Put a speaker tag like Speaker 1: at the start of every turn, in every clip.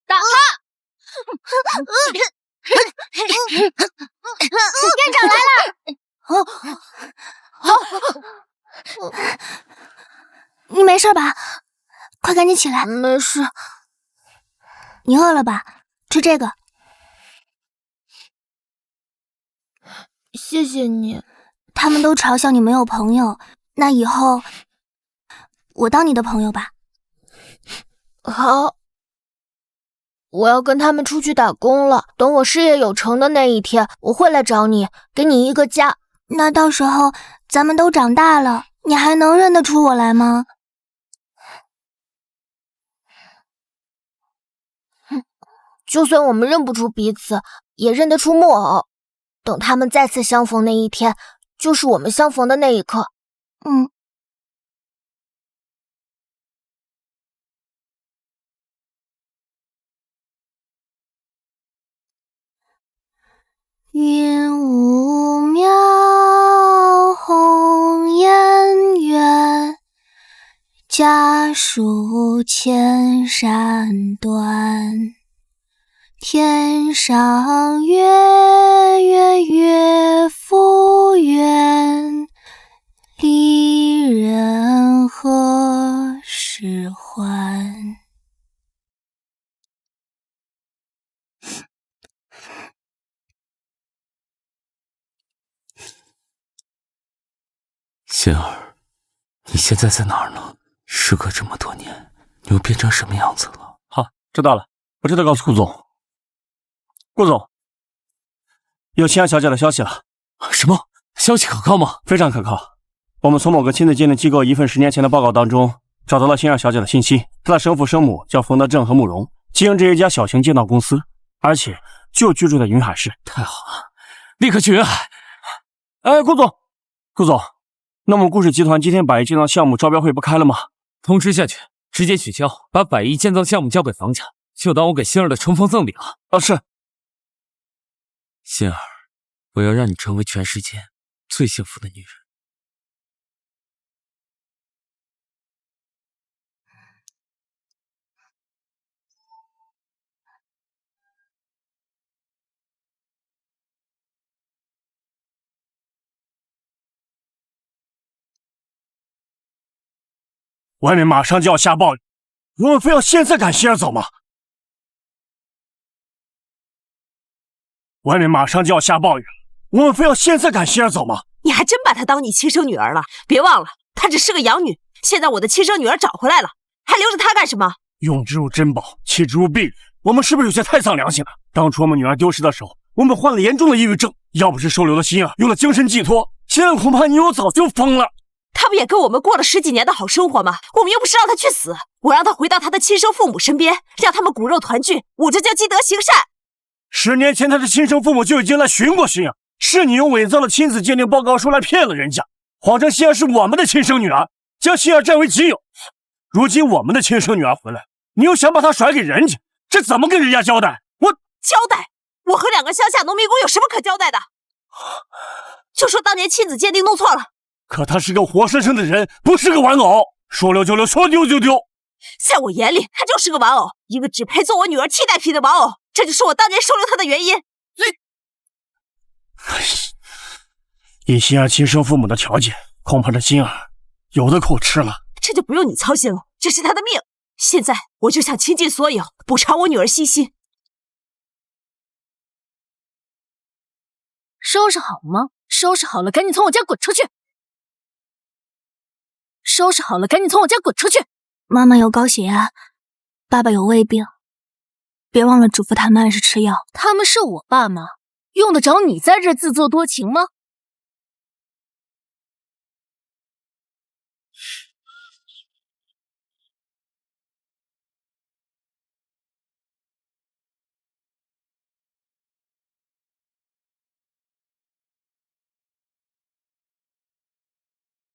Speaker 1: 打他！
Speaker 2: 店长来了！你没事吧？快赶紧起来！
Speaker 1: 没事。
Speaker 2: 你饿了吧？吃这个。
Speaker 1: 谢谢你。
Speaker 2: 他们都嘲笑你没有朋友，那以后我当你的朋友吧。
Speaker 1: 好。我要跟他们出去打工了，等我事业有成的那一天，我会来找你，给你一个家。
Speaker 2: 那到时候咱们都长大了，你还能认得出我来吗？
Speaker 1: 就算我们认不出彼此，也认得出木偶。等他们再次相逢那一天，就是我们相逢的那一刻。
Speaker 2: 云雾渺，红颜远，家书千山断。天上月，月月复圆，离人何时还？
Speaker 3: 心儿，你现在在哪儿呢？时隔这么多年，你又变成什么样子了？
Speaker 4: 好，知道了，我这就告诉顾总。顾总，有心安小姐的消息了。
Speaker 3: 什么？消息可靠吗？
Speaker 4: 非常可靠。我们从某个亲子鉴定机构一份10年前的报告当中找到了心安小姐的信息，她的生父生母叫冯德正和慕容，经营着一家小型建造公司，而且就居住在云海市。
Speaker 3: 太好了，立刻去云海。
Speaker 4: 哎，顾总，那么顾氏集团今天百亿建造项目招标会不开了吗？
Speaker 3: 通知下去，直接取消，把100亿建造项目交给房家，就当我给心儿的重逢赠礼了。
Speaker 4: 是。
Speaker 3: 心儿，我要让你成为全世界最幸福的女人。
Speaker 4: 外面马上就要下暴雨，我们非要现在赶心儿走吗？外面马上就要下暴雨了，我们非要现在赶心儿走吗？
Speaker 5: 你还真把她当你亲生女儿了？别忘了，她只是个养女，现在我的亲生女儿找回来了，还留着她干什么？
Speaker 4: 用之如珍宝，弃之如敝履，我们是不是有些太丧良心了？当初我们女儿丢失的时候，我们患了严重的抑郁症，要不是收留了心儿，有了精神寄托，现在恐怕你我早就疯了。
Speaker 5: 她不也跟我们过了10几年的好生活吗？我们又不是让她去死，我让她回到她的亲生父母身边，让他们骨肉团聚，我这叫积德行善。
Speaker 4: 10年前，她的亲生父母就已经来寻过心儿，是你用伪造的亲子鉴定报告书来骗了人家，谎称心儿是我们的亲生女儿，将心儿占为己有。如今我们的亲生女儿回来，你又想把她甩给人家，这怎么跟人家交代？
Speaker 5: 交代？我和2个乡下农民工有什么可交代的？就说当年亲子鉴定弄错了。
Speaker 4: 可他是个活生生的人，不是个玩偶，说留就留，说丢就丢。
Speaker 5: 在我眼里，他就是个玩偶，一个只配做我女儿替代品的玩偶，这就是我当年收留他的原因。
Speaker 4: 以心儿亲生父母的条件，恐怕这心儿有的苦吃了。
Speaker 5: 这就不用你操心了，这是他的命。现在我就想倾尽所有，补偿我女儿西西。
Speaker 1: 收拾好了吗？收拾好了，赶紧从我家滚出去！收拾好了，赶紧从我家滚出去！
Speaker 2: 妈妈有高血压，爸爸有胃病，别忘了嘱咐他们按时吃药。
Speaker 1: 他们是我爸妈，用得着你在这自作多情吗？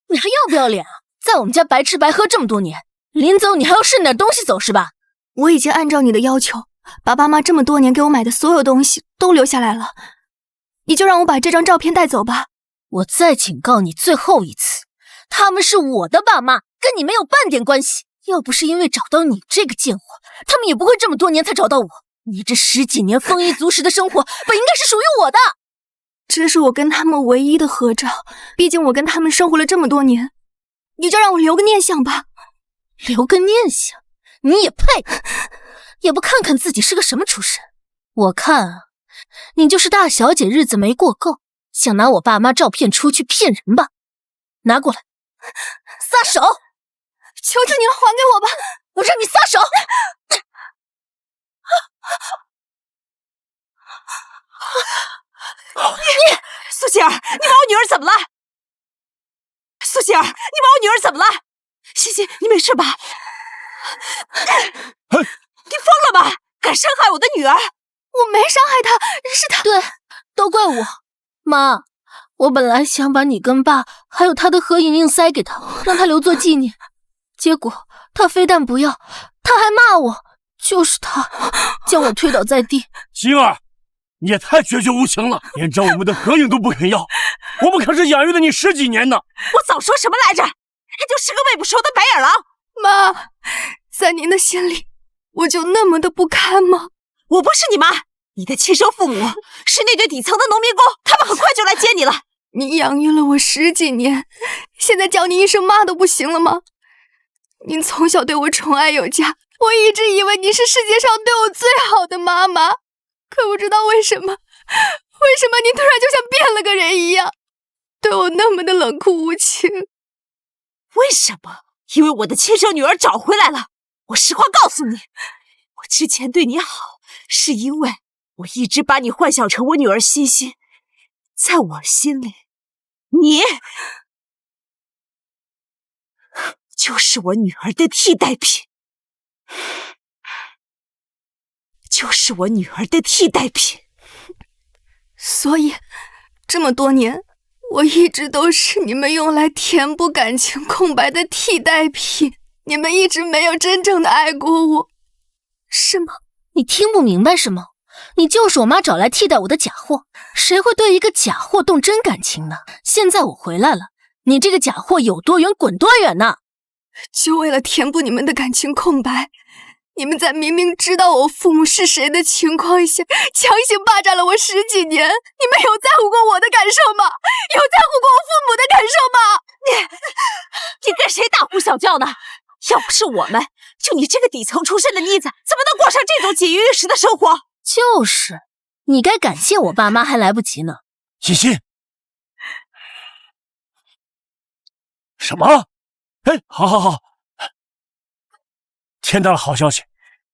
Speaker 1: 你还要不要脸啊？在我们家白吃白喝这么多年，临走你还要剩点东西走是吧？
Speaker 2: 我已经按照你的要求，把爸妈这么多年给我买的所有东西都留下来了，你就让我把这张照片带走吧。
Speaker 1: 我再警告你最后一次，他们是我的爸妈，跟你没有半点关系。
Speaker 6: 要不是因为找到你这个贱货，他们也不会这么多年才找到我。你这10几年丰衣足食的生活，本应该是属于我的。
Speaker 2: 这是我跟他们唯一的合照，毕竟我跟他们生活了这么多年，你就让我留个念想吧。
Speaker 6: 留个念想？你也配？也不看看自己是个什么出身。我看啊，你就是大小姐日子没过够，想拿我爸妈照片出去骗人吧？拿过来，撒手！
Speaker 2: 求求你了，还给我吧！
Speaker 6: 我让你撒手！
Speaker 5: 你苏希儿，你把我女儿怎么了？苏希儿，你把我女儿怎么了？欣欣，你没事吧？你疯了吧？敢伤害我的女儿？
Speaker 2: 我没伤害她，是她。
Speaker 6: 对，都怪我。妈，我本来想把你跟爸还有他的合影硬塞给他，让他留作纪念。结果他非但不要，他还骂我，就是他将我推倒在地。
Speaker 4: 星儿，你也太决绝无情了，连张我们的合影都不肯要。我们可是养育了你10几年呢。
Speaker 5: 我早说什么来着？他就是个喂不熟的白眼狼。
Speaker 2: 妈，在您的心里，我就那么的不堪吗？
Speaker 5: 我不是你妈，你的亲生父母是那堆底层的农民工，他们很快就来接你了。
Speaker 2: 你养育了我10几年，现在叫你一声妈都不行了吗？您从小对我宠爱有加，我一直以为你是世界上对我最好的妈妈，可不知道为什么您突然就像变了个人一样，对我那么的冷酷无情。
Speaker 5: 为什么？因为我的亲生女儿找回来了。我实话告诉你，我之前对你好，是因为我一直把你幻想成我女儿欣欣，在我心里，你就是我女儿的替代品，就是我女儿的替代品。
Speaker 2: 所以这么多年，我一直都是你们用来填补感情空白的替代品，你们一直没有真正的爱过我，是吗？
Speaker 6: 你听不明白是吗？你就是我妈找来替代我的假货，谁会对一个假货动真感情呢？现在我回来了，你这个假货有多远滚多远呢？
Speaker 2: 就为了填补你们的感情空白，你们在明明知道我父母是谁的情况下，强行霸占了我10几年。你们有在乎过我的感受吗？有在乎过我父母的感受吗？
Speaker 5: 你跟谁大呼小叫呢？要不是我们，就你这个底层出身的妮子，怎么能过上这种锦衣玉食的生活？
Speaker 6: 就是，你该感谢我爸妈还来不及呢。
Speaker 4: 欣欣，什么？哎，好，签到了好消息，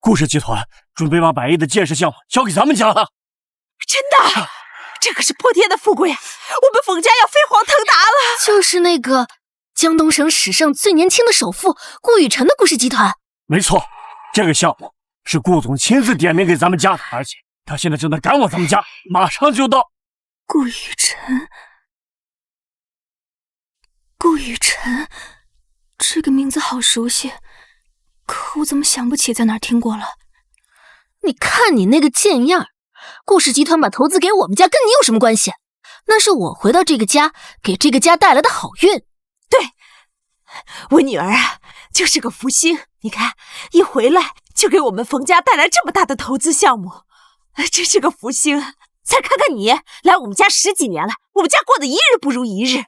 Speaker 4: 顾氏集团准备把100亿的建设项目交给咱们家了。
Speaker 5: 真的？这可是破天的富贵啊！我们冯家要飞黄腾达了。
Speaker 6: 就是那个江东省史上最年轻的首富顾雨辰的顾氏集团。
Speaker 4: 没错，这个项目是顾总亲自点名给咱们家的，而且他现在正在赶往咱们家，马上就到。
Speaker 2: 顾雨辰，这个名字好熟悉，可我怎么想不起在哪儿听过了？
Speaker 6: 你看你那个贱样，顾氏集团把投资给我们家，跟你有什么关系？那是我回到这个家，给这个家带来的好运。
Speaker 5: 对，我女儿啊，就是个福星。你看，一回来就给我们冯家带来这么大的投资项目，真是个福星。再看看你，来我们家10几年了，我们家过得一日不如一日，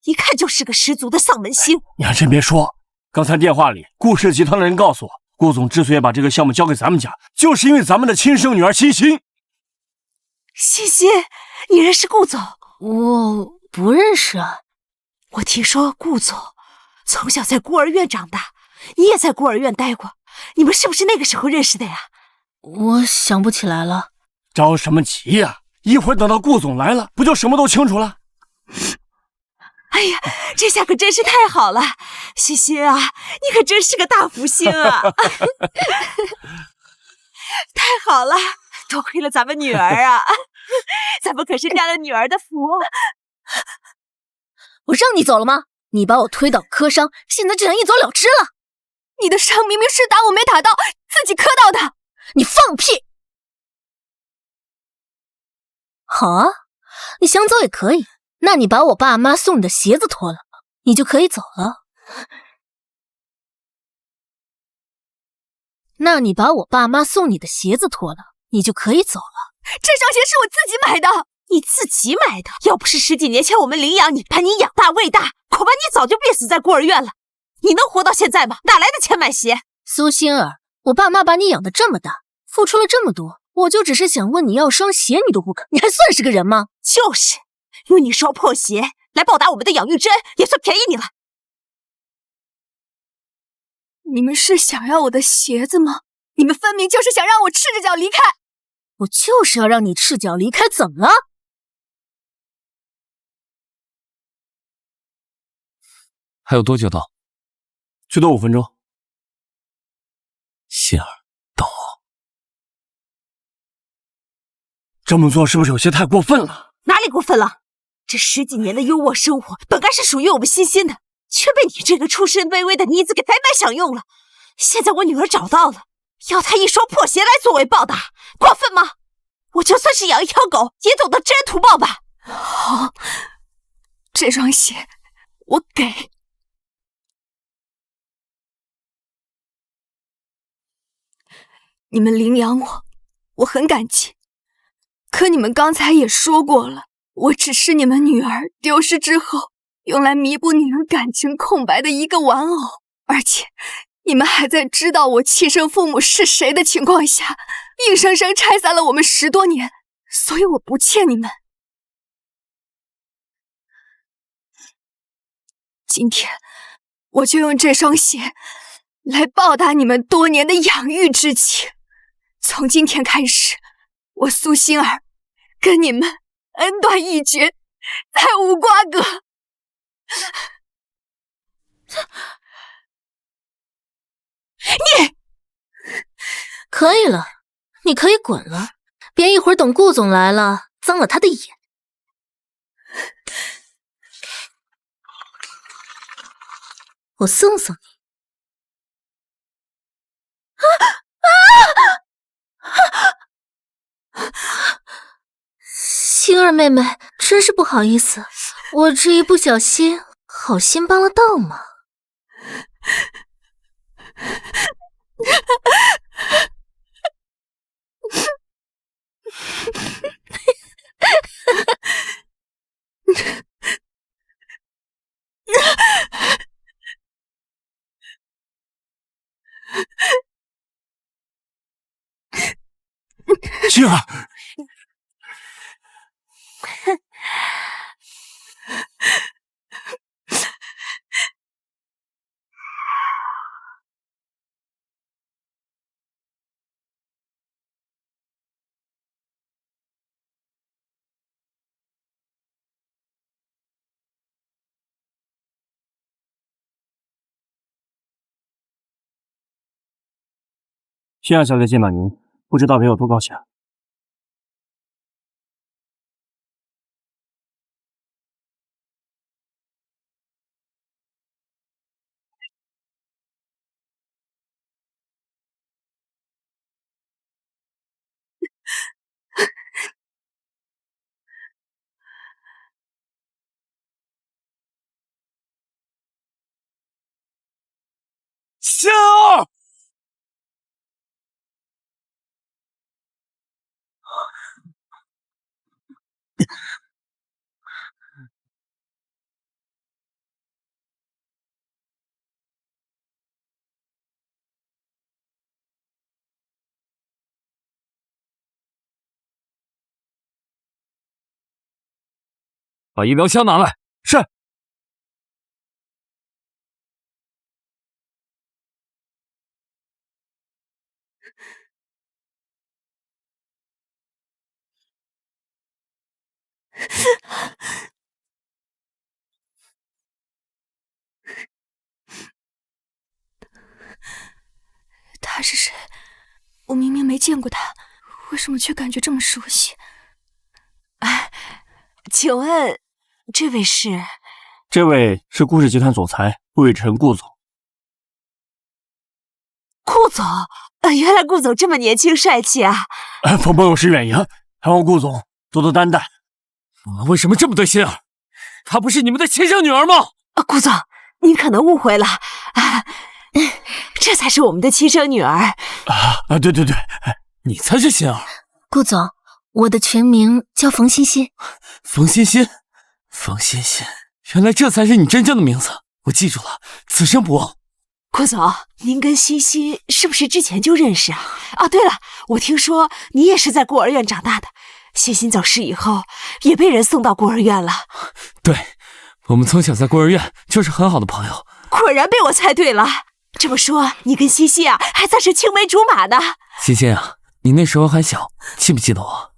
Speaker 5: 一看就是个十足的丧门星。
Speaker 4: 你还真别说，刚才电话里顾氏集团的人告诉我，顾总之所以把这个项目交给咱们家，就是因为咱们的亲生女儿欣欣。
Speaker 5: 欣欣，你认识顾总？
Speaker 6: 我不认识啊。
Speaker 5: 我听说顾总从小在孤儿院长大，你也在孤儿院待过，你们是不是那个时候认识的呀？
Speaker 6: 我想不起来了。
Speaker 4: 着什么急呀？一会儿等到顾总来了，不就什么都清楚了？
Speaker 5: 哎呀，这下可真是太好了，欣欣啊，你可真是个大福星啊！太好了，多亏了咱们女儿啊，咱们可是沾了女儿的福。
Speaker 6: 我让你走了吗？你把我推倒磕伤，现在就想一走了之了？
Speaker 2: 你的伤明明是打我没打到，自己磕到的。
Speaker 6: 你放屁！好啊，你想走也可以。那你把我爸妈送你的鞋子脱了，你就可以走了。那你把我爸妈送你的鞋子脱了，你就可以走了。
Speaker 2: 这双鞋是我自己买的。
Speaker 5: 你自己买的？要不是10几年前我们领养你，把你养大喂大，恐怕你早就憋死在孤儿院了。你能活到现在吗？哪来的钱买鞋？
Speaker 6: 苏欣儿，我爸妈把你养得这么大，付出了这么多，我就只是想问你要双鞋，你都不肯，你还算是个人吗？
Speaker 5: 就是用你双破鞋来报答我们的养育之恩，也算便宜你了。
Speaker 2: 你们是想要我的鞋子吗？你们分明就是想让我赤着脚离开。
Speaker 6: 我就是要让你赤脚离开，怎么了？
Speaker 3: 还有多久到？
Speaker 4: 最多5分钟。
Speaker 3: 欣儿，等我。
Speaker 4: 这么做是不是有些太过分了？
Speaker 5: 哪里过分了？这10几年的优渥生活本该是属于我们欣欣的，却被你这个出身卑微的妮子给白白享用了。现在我女儿找到了，要她一双破鞋来作为报答，过分吗？我就算是养一条狗，也懂得知恩图报吧。
Speaker 2: 好，这双鞋我给。你们领养我，我很感激。可你们刚才也说过了，我只是你们女儿丢失之后用来弥补女儿感情空白的一个玩偶，而且你们还在知道我亲生父母是谁的情况下，硬生生拆散了我们10多年，所以我不欠你们。今天我就用这双鞋来报答你们多年的养育之情。从今天开始，我苏欣儿跟你们恩断义绝，再无瓜葛。
Speaker 6: 你可以了，你可以滚了，别一会儿等顾总来了，脏了他的眼。我送送你。欣儿妹妹，真是不好意思，我这一不小心，好心帮了倒忙。
Speaker 4: 欣儿，欣儿小姐见到您，不知道别有多高兴。欣儿，
Speaker 3: 把医疗箱拿来。
Speaker 4: 是。
Speaker 2: 他是谁？我明明没见过他，为什么却感觉这么熟悉？
Speaker 5: 请问，这位是？
Speaker 4: 这位是顾氏集团总裁顾雨辰顾总。
Speaker 5: 顾总，原来顾总这么年轻帅气啊！
Speaker 4: 冯朋友是远迎，还望顾总多多担待。
Speaker 3: 你们为什么这么对欣儿？她不是你们的亲生女儿吗？
Speaker 5: 顾总，您可能误会了，这才是我们的亲生女儿。
Speaker 4: 对，
Speaker 3: 你才是心儿。
Speaker 6: 顾总，我的全名叫冯欣欣。
Speaker 3: 冯欣欣，冯欣欣，原来这才是你真正的名字，我记住了，此生不忘。
Speaker 5: 顾总，您跟欣欣是不是之前就认识啊？啊，对了，我听说你也是在孤儿院长大的，欣欣走失以后也被人送到孤儿院了。
Speaker 3: 对，我们从小在孤儿院就是很好的朋友。
Speaker 5: 果然被我猜对了。这么说，你跟欣欣啊还算是青梅竹马呢。
Speaker 3: 欣欣啊，你那时候还小，记不记得我？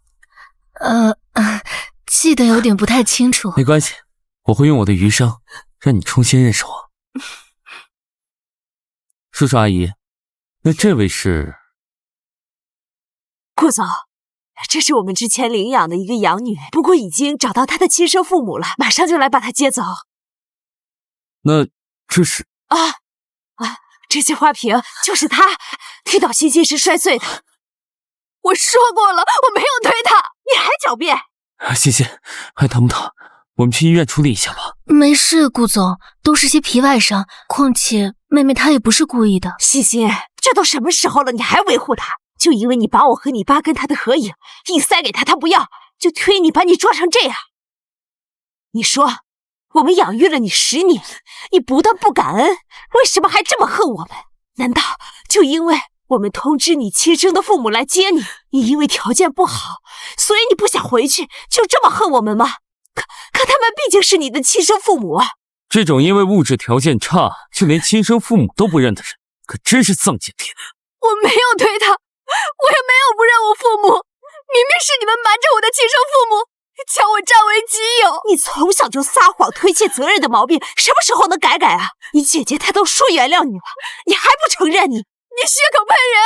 Speaker 6: 记得有点不太清楚。
Speaker 3: 没关系，我会用我的余生让你重新认识我。叔叔阿姨，那这位是？
Speaker 5: 顾总，这是我们之前领养的一个养女，不过已经找到她的亲生父母了，马上就来把她接走。
Speaker 3: 那这是？
Speaker 5: 这些花瓶就是他踢倒欣欣时摔碎的。
Speaker 2: 我说过了，我没有推他，
Speaker 5: 你还狡辩？
Speaker 3: 欣欣，还疼不疼？我们去医院处理一下吧。
Speaker 6: 没事，顾总，都是些皮外伤，况且妹妹她也不是故意的。
Speaker 5: 欣欣，这都什么时候了，你还维护她？就因为你把我和你爸跟他的合影硬塞给他，他不要，就推你把你撞成这样。你说，我们养育了你10年，你不但不感恩，为什么还这么恨我们？难道就因为我们通知你亲生的父母来接你，你因为条件不好，所以你不想回去，就这么恨我们吗？可他们毕竟是你的亲生父母啊！
Speaker 3: 这种因为物质条件差就连亲生父母都不认的人，可真是丧尽天良。
Speaker 2: 我没有推他，我也没有不认我父母，明明是你们瞒着我的亲生父母，将我占为己有。
Speaker 5: 你从小就撒谎推卸责任的毛病，什么时候能改啊？你姐姐她都说原谅你了，你还不承认？你
Speaker 2: 血口喷人！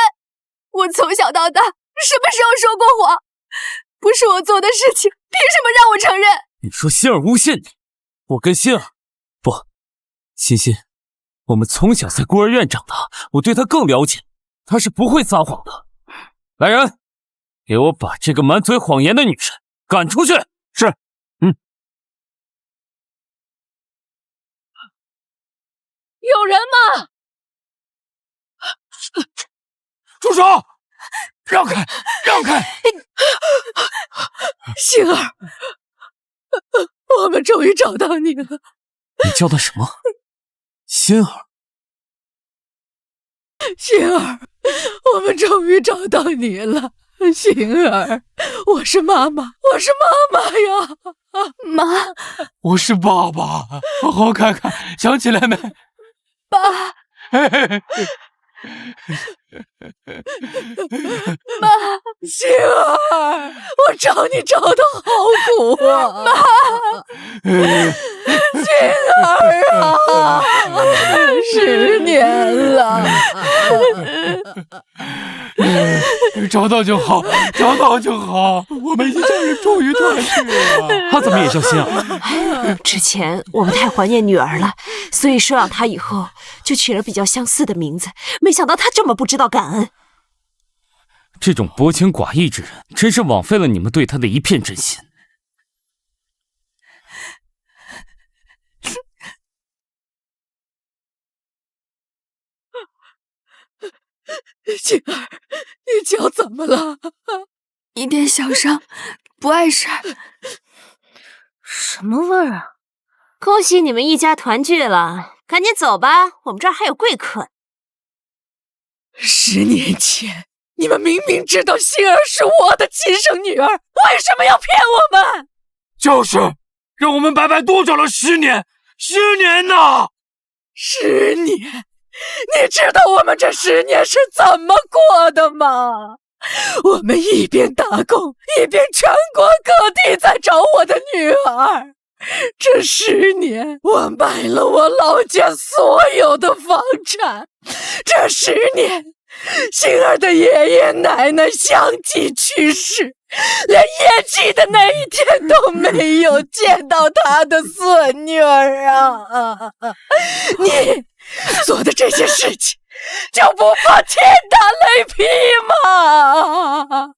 Speaker 2: 我从小到大什么时候说过谎？不是我做的事情，凭什么让我承认？
Speaker 3: 你说欣儿诬陷你，我跟欣儿不，欣欣，我们从小在孤儿院长大，我对她更了解，她是不会撒谎的。来人，给我把这个满嘴谎言的女人赶出去！
Speaker 4: 是。
Speaker 6: 有人吗？
Speaker 4: 住手！让开！让开！
Speaker 6: 星儿，我们终于找到你了。
Speaker 3: 你叫她什么？欣儿。
Speaker 6: 星儿，我们终于找到你了。星儿，我是妈妈，我是妈妈呀！
Speaker 2: 妈，
Speaker 3: 我是爸爸，好好看看，想起来没？
Speaker 2: 爸。妈，
Speaker 6: 星儿，我找你找的好苦啊！
Speaker 2: 妈，
Speaker 6: 星儿啊，10年了。
Speaker 3: 找到就好，找到就好，我们一家人终于团聚了。他怎么也叫欣儿？
Speaker 5: 之前我们太怀念女儿了，所以收养她以后就取了比较相似的名字，没想到她这么不知道感恩。
Speaker 3: 这种薄情寡义之人，真是枉费了你们对他的一片真心。
Speaker 6: 星儿，你脚怎么了？
Speaker 2: 一点小伤，不碍事。
Speaker 6: 什么味儿啊？
Speaker 5: 恭喜你们一家团聚了，赶紧走吧，我们这儿还有贵客。
Speaker 6: 10年前，你们明明知道星儿是我的亲生女儿，为什么要骗我们？
Speaker 4: 就是，让我们白白多找了10年，10年呐
Speaker 6: ！10年。你知道我们这10年是怎么过的吗？我们一边打工，一边全国各地在找我的女儿。这10年，我卖了我老家所有的房产。这10年，星儿的爷爷奶奶相继去世，连咽气的那一天都没有见到他的孙女儿啊！你做的这些事情，就不怕天打雷劈吗？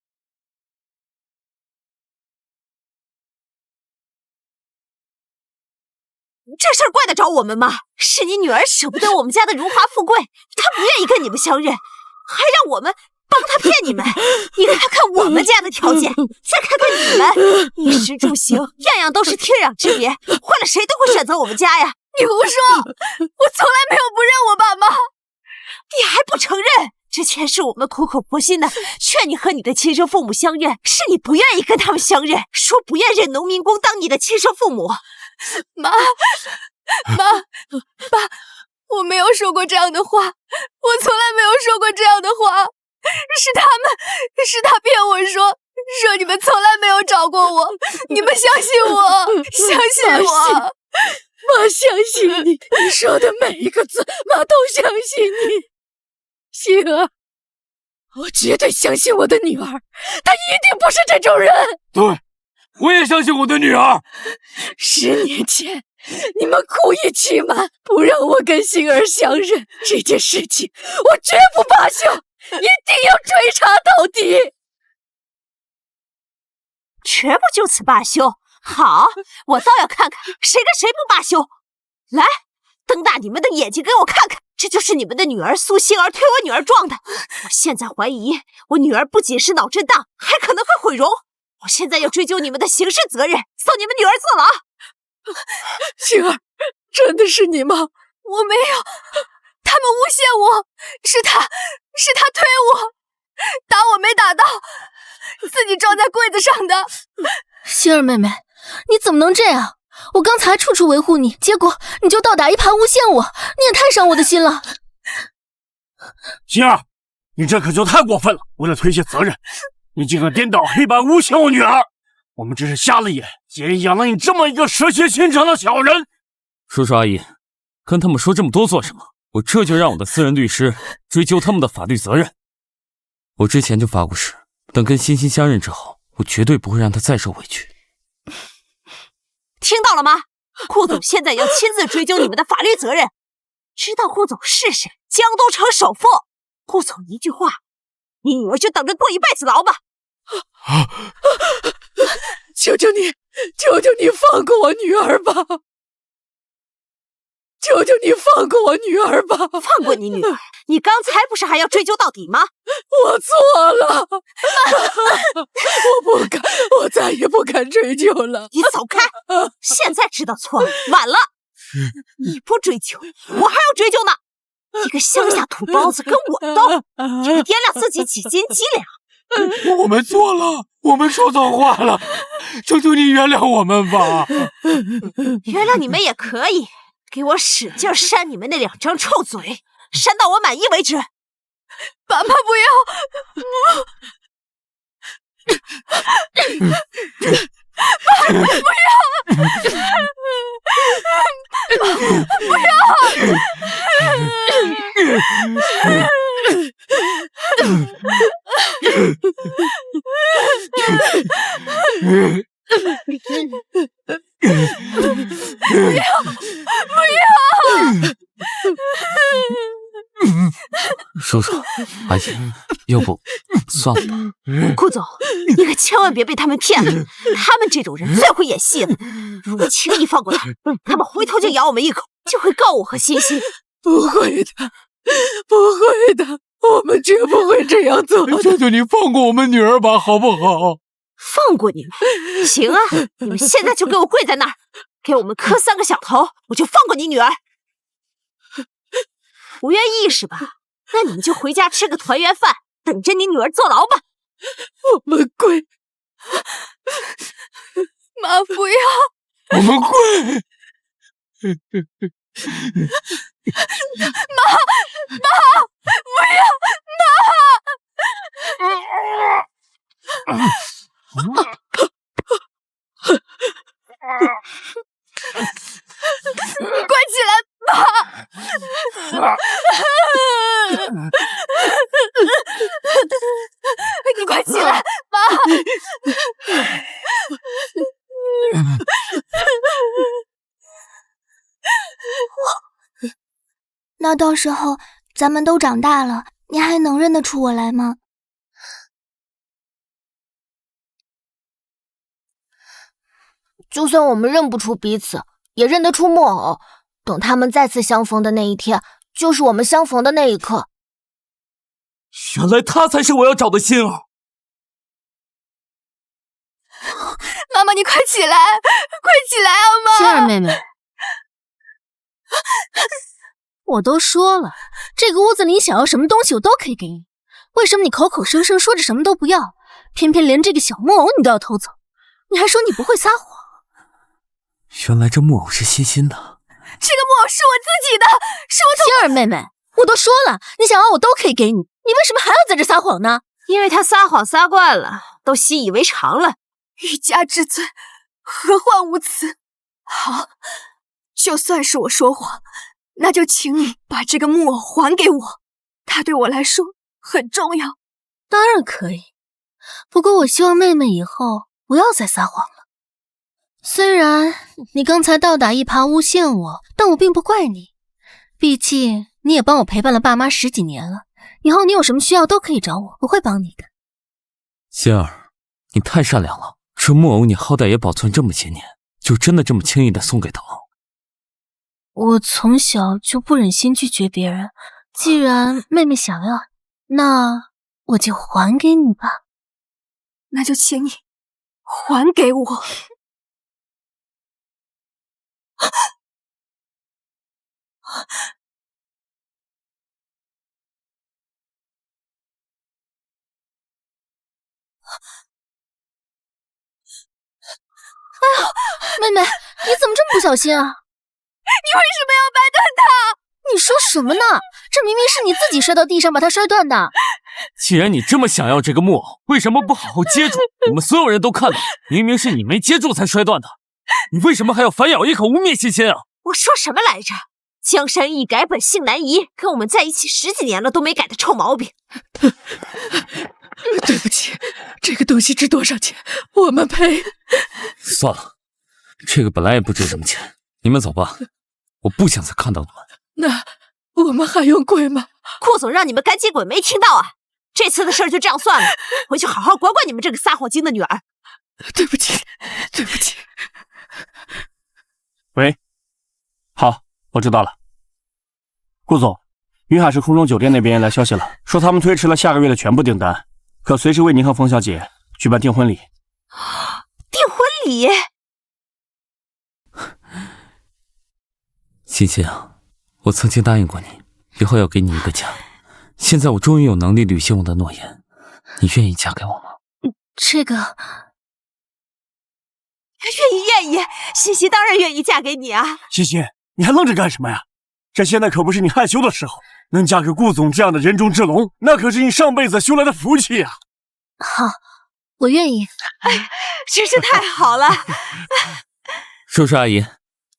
Speaker 5: 这事儿怪得着我们吗？是你女儿舍不得我们家的荣华富贵，她不愿意跟你们相认。还让我们帮他骗你们。你看看我们家的条件，再看看你们，衣食住行样样都是天壤之别，换了谁都会选择我们家呀。
Speaker 2: 你胡说！我从来没有不认我爸妈。
Speaker 5: 你还不承认？之前是我们苦口婆心的劝你和你的亲生父母相认，是你不愿意跟他们相认，说不愿认农民工当你的亲生父母。
Speaker 2: 妈，爸，我没有说过这样的话，我从来没有说过这样的话，是他骗我说你们从来没有找过我，你们相信我，相信我。
Speaker 6: 妈相信你，你说的每一个字，妈都相信你。星儿，我绝对相信我的女儿，她一定不是这种人。
Speaker 3: 对，我也相信我的女儿。
Speaker 6: 10年前，你们故意欺瞒，不让我跟星儿相认，这件事情我绝不罢休，一定要追查到底。
Speaker 5: 绝不就此罢休。好，我倒要看看谁跟谁不罢休。来，瞪大你们的眼睛给我看看，这就是你们的女儿苏星儿推我女儿撞的。我现在怀疑我女儿不仅是脑震荡，还可能会毁容。我现在要追究你们的刑事责任，送你们女儿坐牢。
Speaker 6: 星儿，真的是你吗？
Speaker 2: 我没有，他们诬陷我，是他推我，打我没打到，自己撞在柜子上的。
Speaker 6: 星儿妹妹，你怎么能这样？我刚才处处维护你，结果你就倒打一耙诬陷我，你也太伤我的心了。
Speaker 4: 星儿，你这可就太过分了！为了推卸责任，你竟敢颠倒黑白诬陷我女儿！我们真是瞎了眼，竟然养了你这么一个蛇蝎心肠的小人！
Speaker 3: 叔叔阿姨，跟他们说这么多做什么？我这就让我的私人律师追究他们的法律责任。我之前就发过誓，等跟欣欣相认之后，我绝对不会让她再受委屈。
Speaker 5: 听到了吗？顾总现在要亲自追究你们的法律责任。知道顾总是谁？江东城首富。顾总一句话，你女儿就等着坐一辈子牢吧。
Speaker 6: 求求你放过我女儿吧！求求你放过我女儿吧！
Speaker 5: 放过你女儿？你刚才不是还要追究到底吗？
Speaker 6: 我错了，我不敢，我再也不敢追究了。
Speaker 5: 你走开！现在知道错了，晚了。你不追究，我还要追究呢。一个乡下土包子跟我斗，这个掂量自己几斤几两。
Speaker 3: 我们错了，我们说错话了，求求你原谅我们吧。
Speaker 5: 原谅你们也可以，给我使劲扇你们那2张臭嘴，扇到我满意为止。
Speaker 2: 爸爸不要！不要！
Speaker 3: 叔叔阿姨，要不算了吧。
Speaker 5: 顾总，你可千万别被他们骗了，他们这种人最会演戏了。如果轻易放过他们，他们回头就咬我们一口，就会告我和欣欣。
Speaker 6: 不会的，不会的，我们绝不会这样做的。
Speaker 3: 求求你放过我们女儿吧，好不好？
Speaker 5: 放过你们？行啊，你们现在就给我跪在那儿，给我们磕3个响头，我就放过你女儿。不愿意是吧？那你们就回家吃个团圆饭，等着你女儿坐牢吧。
Speaker 6: 我们跪。
Speaker 2: 妈，不要！
Speaker 3: 我们跪。
Speaker 2: 妈，不要！你快起来，妈！你快起来，妈！
Speaker 1: 那到时候咱们都长大了，你还能认得出我来吗？就算我们认不出彼此，也认得出木偶。等他们再次相逢的那一天，就是我们相逢的那一刻。
Speaker 3: 原来她才是我要找的心儿。
Speaker 2: 妈妈，你快起来，快起来啊，妈！
Speaker 6: 心儿妹妹，我都说了，这个屋子里你想要什么东西我都可以给你，为什么你口口声声说着什么都不要，偏偏连这个小木偶你都要偷走？你还说你不会撒谎？
Speaker 3: 原来这木偶是欣欣的。
Speaker 2: 这个木偶是我自己的，是我
Speaker 6: 心儿妹妹，我都说了，你想要我都可以给你，你为什么还要在这撒谎呢？
Speaker 5: 因为他撒谎撒惯了，都习以为常了。
Speaker 2: 欲加之罪，何患无辞？好，就算是我说谎，那就请你把这个木偶还给我，它对我来说很重要。
Speaker 6: 当然可以，不过我希望妹妹以后不要再撒谎了。虽然你刚才倒打一耙诬陷我，但我并不怪你，毕竟你也帮我陪伴了爸妈10几年了，以后你有什么需要都可以找我，我会帮你的。
Speaker 3: 欣儿，你太善良了，这木偶你好歹也保存这么些年，就真的这么轻易的送给他？
Speaker 6: 我从小就不忍心拒绝别人，既然妹妹想要，那我就还给你吧。
Speaker 2: 那就请你还给我。
Speaker 6: 哎呀，妹妹，你怎么这么不小心啊？
Speaker 2: 你为什么要掰断它？
Speaker 6: 你说什么呢？这明明是你自己摔到地上把它摔断的。
Speaker 3: 既然你这么想要这个木偶，为什么不好好接住？我们所有人都看到，明明是你没接住才摔断的，你为什么还要反咬一口污蔑欣欣啊？
Speaker 5: 我说什么来着？江山易改，本性难移。跟我们在一起10几年了，都没改的臭毛病。
Speaker 7: 对不起，这个东西值多少钱？我们赔。
Speaker 3: 算了，这个本来也不值什么钱，你们走吧，我不想再看到你们。
Speaker 7: 那我们还用跪吗？
Speaker 5: 顾总让你们赶紧滚，没听到啊？这次的事儿就这样算了，回去好好管管你们这个撒谎精的女儿。
Speaker 7: 对不起，对不起。
Speaker 4: 喂，好，我知道了。顾总，云海市空中酒店那边来消息了，说他们推迟了下个月的全部订单，可随时为您和冯小姐举办订婚礼。
Speaker 5: 订婚礼？
Speaker 3: 欣欣啊，我曾经答应过你，以后要给你一个家。现在我终于有能力履行我的诺言，你愿意嫁给我吗？
Speaker 6: 这个
Speaker 5: 愿意，欣欣当然愿意嫁给你啊！
Speaker 4: 欣欣，你还愣着干什么呀？这现在可不是你害羞的时候，能嫁给顾总这样的人中之龙，那可是你上辈子修来的福气啊！
Speaker 6: 好，我愿意。
Speaker 5: 真是太好了！
Speaker 3: 叔叔阿姨，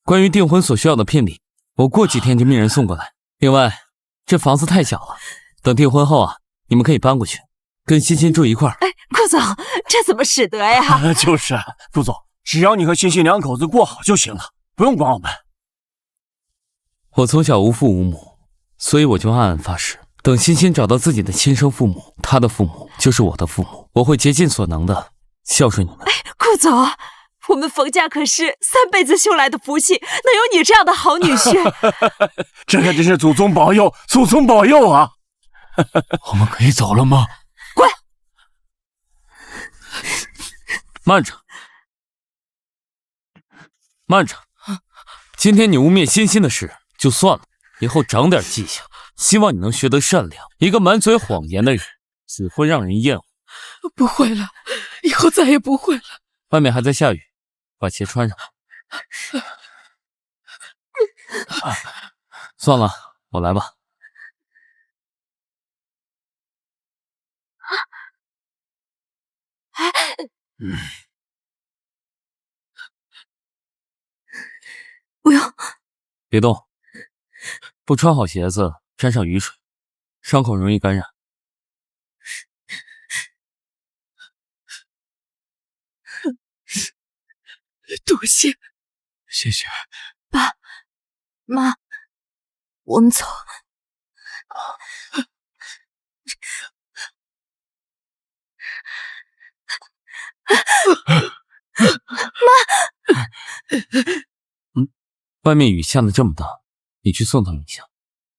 Speaker 3: 关于订婚所需要的聘礼，我过几天就命人送过来。另外，这房子太小了，等订婚后啊，你们可以搬过去，跟欣欣住一块儿。
Speaker 5: 哎，顾总，这怎么使得呀？
Speaker 4: 就是啊，顾总，只要你和欣欣两口子过好就行了，不用管我们。
Speaker 3: 我从小无父无母，所以我就暗暗发誓，等欣欣找到自己的亲生父母，她的父母就是我的父母，我会竭尽所能的孝顺你们。
Speaker 5: 顾总，我们冯家可是3辈子修来的福气，能有你这样的好女婿。
Speaker 4: 这可真是祖宗保佑，祖宗保佑啊！
Speaker 3: 我们可以走了吗？
Speaker 5: 滚！
Speaker 3: 慢着，慢着！今天你污蔑欣欣的事就算了，以后长点记性，希望你能学得善良。一个满嘴谎言的人，只会让人厌恶。
Speaker 7: 不会了，以后再也不会了。
Speaker 3: 外面还在下雨，把鞋穿上。算了，我来吧。
Speaker 2: 不用，
Speaker 3: 别动，不穿好鞋子，沾上雨水，伤口容易感染。
Speaker 7: 多谢，
Speaker 3: 谢谢。
Speaker 2: 爸妈，我们走。
Speaker 3: 外面雨下得这么大，你去送他们一下。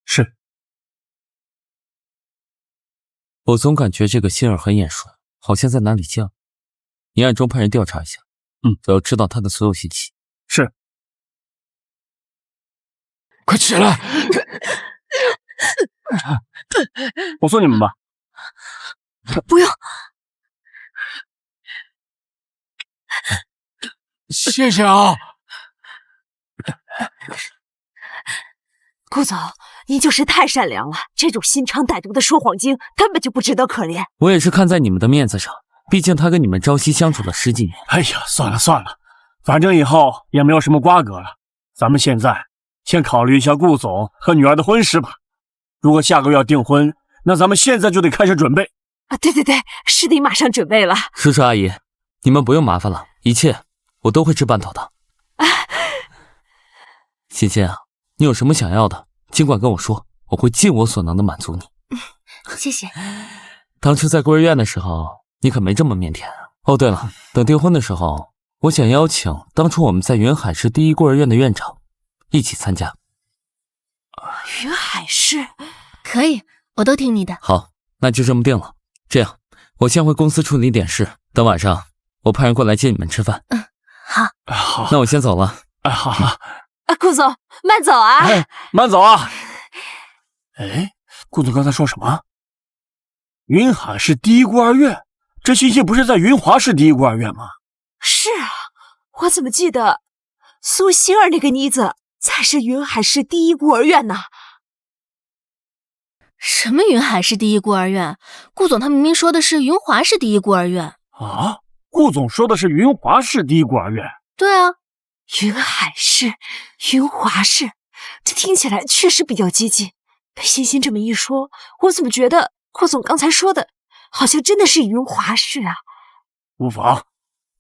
Speaker 4: 是。
Speaker 3: 我总感觉这个希尔很眼熟，好像在哪里见了。你暗中派人调查一下，我要知道他的所有信息。
Speaker 4: 是。
Speaker 8: 快起来！
Speaker 4: 我送你们吧。
Speaker 2: 不用，
Speaker 8: 谢谢啊。
Speaker 5: 顾总，您就是太善良了，这种心肠歹毒的说谎精根本就不值得可怜。
Speaker 3: 我也是看在你们的面子上，毕竟他跟你们朝夕相处了10几年。
Speaker 4: 哎呀，算了算了，反正以后也没有什么瓜葛了。咱们现在先考虑一下顾总和女儿的婚事吧。如果下个月要订婚，那咱们现在就得开始准备
Speaker 5: 啊！对，是得马上准备了。
Speaker 3: 叔叔阿姨，你们不用麻烦了，一切我都会吃半头的。欣欣啊，你有什么想要的，尽管跟我说，我会尽我所能的满足你。
Speaker 6: 谢谢。
Speaker 3: 当初在孤儿院的时候，你可没这么腼腆。哦，对了，等订婚的时候，我想邀请当初我们在云海市第一孤儿院的院长一起参加。
Speaker 5: 云海市
Speaker 6: 可以，我都听你的。
Speaker 3: 好，那就这么定了。这样，我先回公司处理点事，等晚上我派人过来接你们吃饭。
Speaker 6: 好。
Speaker 4: 好，
Speaker 3: 那我先走了。
Speaker 4: 好。
Speaker 5: 顾总，慢走啊！
Speaker 4: 慢走啊！哎，顾总刚才说什么？云海市第一孤儿院？这欣欣不是在云华市第一孤儿院吗？
Speaker 5: 是啊，我怎么记得苏欣儿那个妮子才是云海市第一孤儿院呢？
Speaker 6: 什么云海市第一孤儿院？顾总他明明说的是云华市第一孤儿院。
Speaker 4: 啊，顾总说的是云华市第一孤儿院。
Speaker 6: 对啊。
Speaker 5: 云海市、云华市，这听起来确实比较接近。被欣欣这么一说，我怎么觉得顾总刚才说的好像真的是云华市啊？
Speaker 4: 无妨，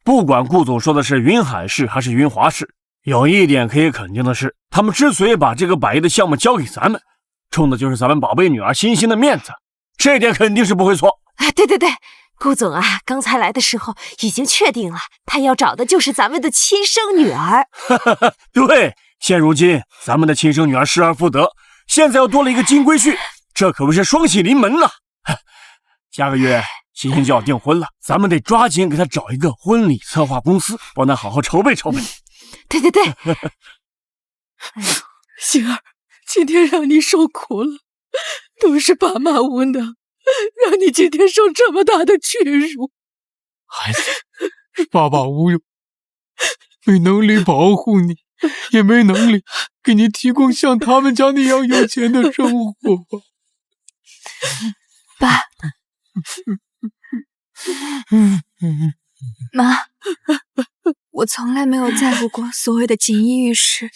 Speaker 4: 不管顾总说的是云海市还是云华市，有一点可以肯定的是，他们之所以把这个百亿的项目交给咱们，冲的就是咱们宝贝女儿欣欣的面子，这一点肯定是不会错。
Speaker 5: 哎，对，顾总啊，刚才来的时候已经确定了，他要找的就是咱们的亲生女儿。
Speaker 4: 对，现如今咱们的亲生女儿失而复得，现在又多了一个金龟婿，这可不是双喜临门啊！下个月欣欣就要订婚了，咱们得抓紧给她找一个婚礼策划公司，帮她好好筹备筹备。
Speaker 5: 对。
Speaker 7: 欣儿，今天让你受苦了，都是爸妈无能，让你今天受这么大的屈辱。
Speaker 8: 孩子，爸爸无用，没能力保护你，也没能力给你提供像他们家那样有钱的生活。
Speaker 2: 爸，妈，我从来没有在乎过所谓的锦衣玉食。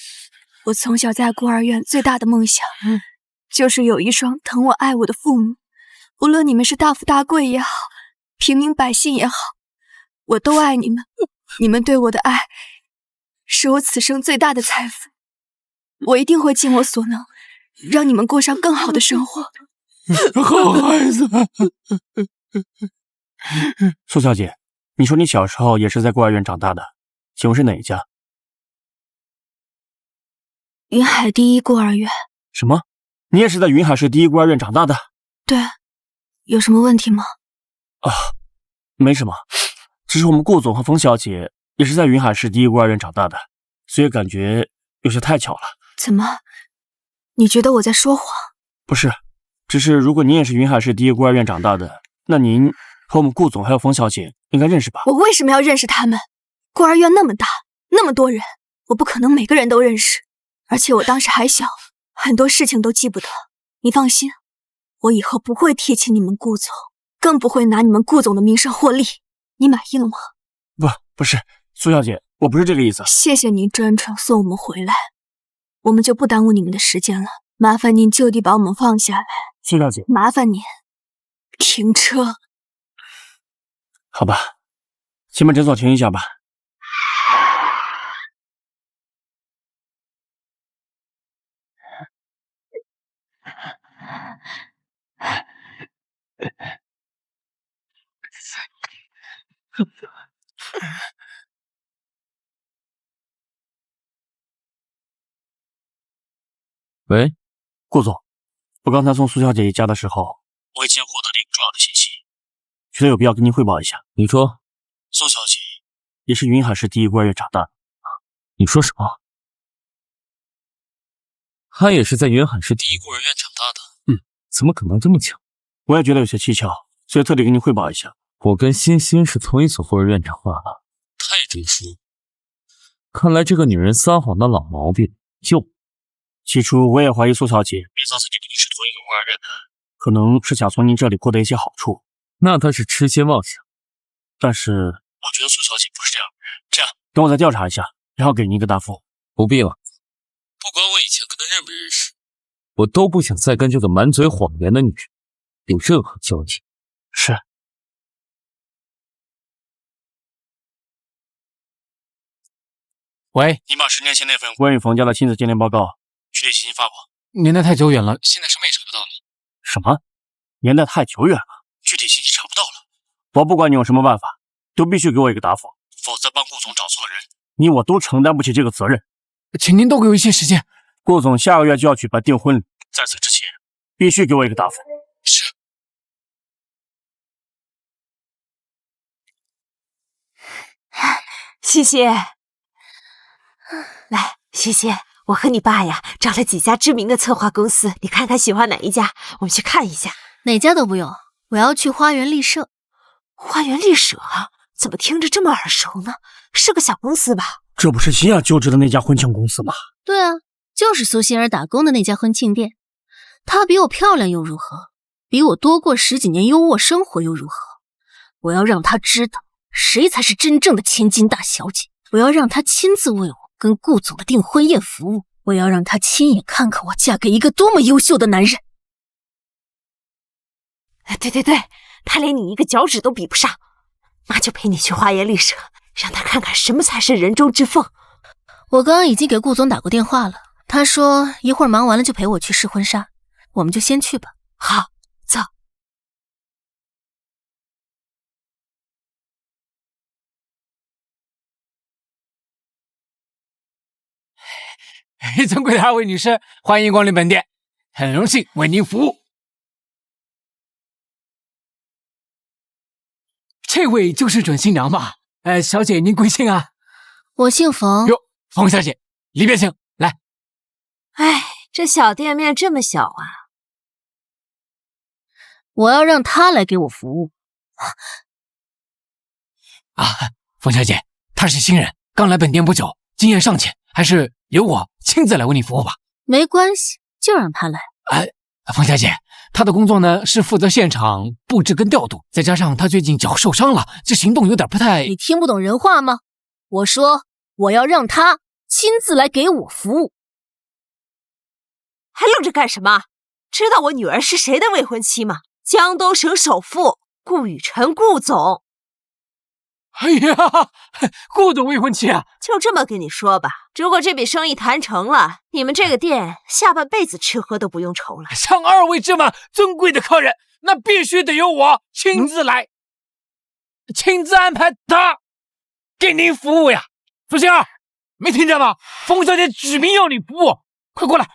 Speaker 2: 我从小在孤儿院最大的梦想，就是有一双疼我爱我的父母。无论你们是大富大贵也好，平民百姓也好，我都爱你们。你们对我的爱，是我此生最大的财富。我一定会尽我所能，让你们过上更好的生活。
Speaker 8: 好孩子。
Speaker 4: 苏小姐，你说你小时候也是在孤儿院长大的，请问是哪一家？
Speaker 2: 云海第一孤儿院。
Speaker 4: 什么？你也是在云海市第一孤儿院长大的？
Speaker 2: 对，有什么问题吗？
Speaker 4: 啊，没什么，只是我们顾总和冯小姐也是在云海市第一孤儿院长大的，所以感觉有些太巧了。
Speaker 2: 怎么？你觉得我在说谎？
Speaker 4: 不是，只是如果您也是云海市第一孤儿院长大的，那您和我们顾总还有冯小姐应该认识吧？
Speaker 2: 我为什么要认识他们？孤儿院那么大，那么多人，我不可能每个人都认识。而且我当时还小，很多事情都记不得。你放心，我以后不会提起你们顾总，更不会拿你们顾总的名声获利。你满意了吗？
Speaker 4: 不是，苏小姐，我不是这个意思。
Speaker 2: 谢谢您专程送我们回来，我们就不耽误你们的时间了。麻烦您就地把我们放下来。
Speaker 4: 苏小姐，
Speaker 2: 麻烦您停车。
Speaker 4: 好吧，先把诊所停一下吧。
Speaker 3: 喂，
Speaker 4: 顾总，我刚才送苏小姐一家的时候，我已经获得的一个重要的信息，觉得有必要跟您汇报一下。
Speaker 3: 你说，
Speaker 4: 宋小姐也是云海市第一孤儿院长大的。
Speaker 3: 你说什么？他也是在云海市第一孤儿院长大的？怎么可能这么巧？
Speaker 4: 我也觉得有些蹊跷，所以特地跟您汇报一下。
Speaker 3: 我跟欣欣是同一所孤儿院长大的。他也这么说。看来这个女人撒谎的老毛病又……
Speaker 4: 起初我也怀疑苏小姐伪造自己跟你是同一个孤儿院的，可能是想从您这里获得一些好处。
Speaker 3: 那她是痴心妄想。
Speaker 4: 但是我觉得苏小姐不是这样的人。这样，等我再调查一下，然后给您一个答复。
Speaker 3: 不必了，不管我以前跟她认不认识，我都不想再跟这个满嘴谎言的女人有任何交集。
Speaker 4: 是。
Speaker 8: 喂，
Speaker 4: 你把10年前那份关于冯家的亲子鉴定报告具体信息发我。
Speaker 8: 年代太久远了，现在什么也查不到了。
Speaker 4: 什么？年代太久远了，具体信息查不到了。我不管你用什么办法，都必须给我一个答复，否则帮顾总找错了人，你我都承担不起这个责任。
Speaker 8: 请您多给我一些时间。
Speaker 4: 顾总下个月就要举办订婚礼，在此之前，必须给我一个答复。
Speaker 8: 是。
Speaker 5: 西西，来，西西，我和你爸呀找了几家知名的策划公司，你看看喜欢哪一家，我们去看一下。
Speaker 6: 哪家都不用，我要去花园丽舍。
Speaker 5: 花园丽舍怎么听着这么耳熟呢？是个小公司吧？
Speaker 4: 这不是欣儿就职的那家婚庆公司吗？
Speaker 6: 对啊，就是苏欣儿打工的那家婚庆店。她比我漂亮又如何？比我多过10几年优渥生活又如何？我要让她知道谁才是真正的千金大小姐。我要让她亲自为我跟顾总的订婚宴服务。我要让她亲眼看看我嫁给一个多么优秀的男人。
Speaker 5: 对，他连你一个脚趾都比不上。妈就陪你去花园丽舍，让他看看什么才是人中之凤。
Speaker 6: 我刚刚已经给顾总打过电话了，他说一会儿忙完了就陪我去试婚纱，我们就先去吧。
Speaker 5: 好，走。
Speaker 8: 尊贵的2位女士，欢迎光临本店，很荣幸为您服务。这位就是准新娘吧？小姐您贵姓啊？
Speaker 6: 我姓冯。
Speaker 8: 哟，冯小姐，里边请，来。
Speaker 5: 哎，这小店面这么小啊！
Speaker 6: 我要让她来给我服务。
Speaker 8: 冯小姐，她是新人，刚来本店不久，经验尚浅，还是由我亲自来为你服务吧。
Speaker 6: 没关系，就让她来。
Speaker 8: 冯小姐，她的工作呢是负责现场布置跟调度，再加上她最近脚受伤了，这行动有点不太……
Speaker 6: 你听不懂人话吗？我说我要让她亲自来给我服务。
Speaker 5: 还愣着干什么？知道我女儿是谁的未婚妻吗？江东省首富顾雨辰，顾总。
Speaker 8: 哎呀，顾总未婚妻啊！
Speaker 5: 就这么跟你说吧，如果这笔生意谈成了，你们这个店下半辈子吃喝都不用愁了。
Speaker 8: 像2位这么尊贵的客人，那必须得由我亲自来，亲自安排他给您服务呀。苏欣儿，没听见吗？冯小姐指明要你服务，快过来。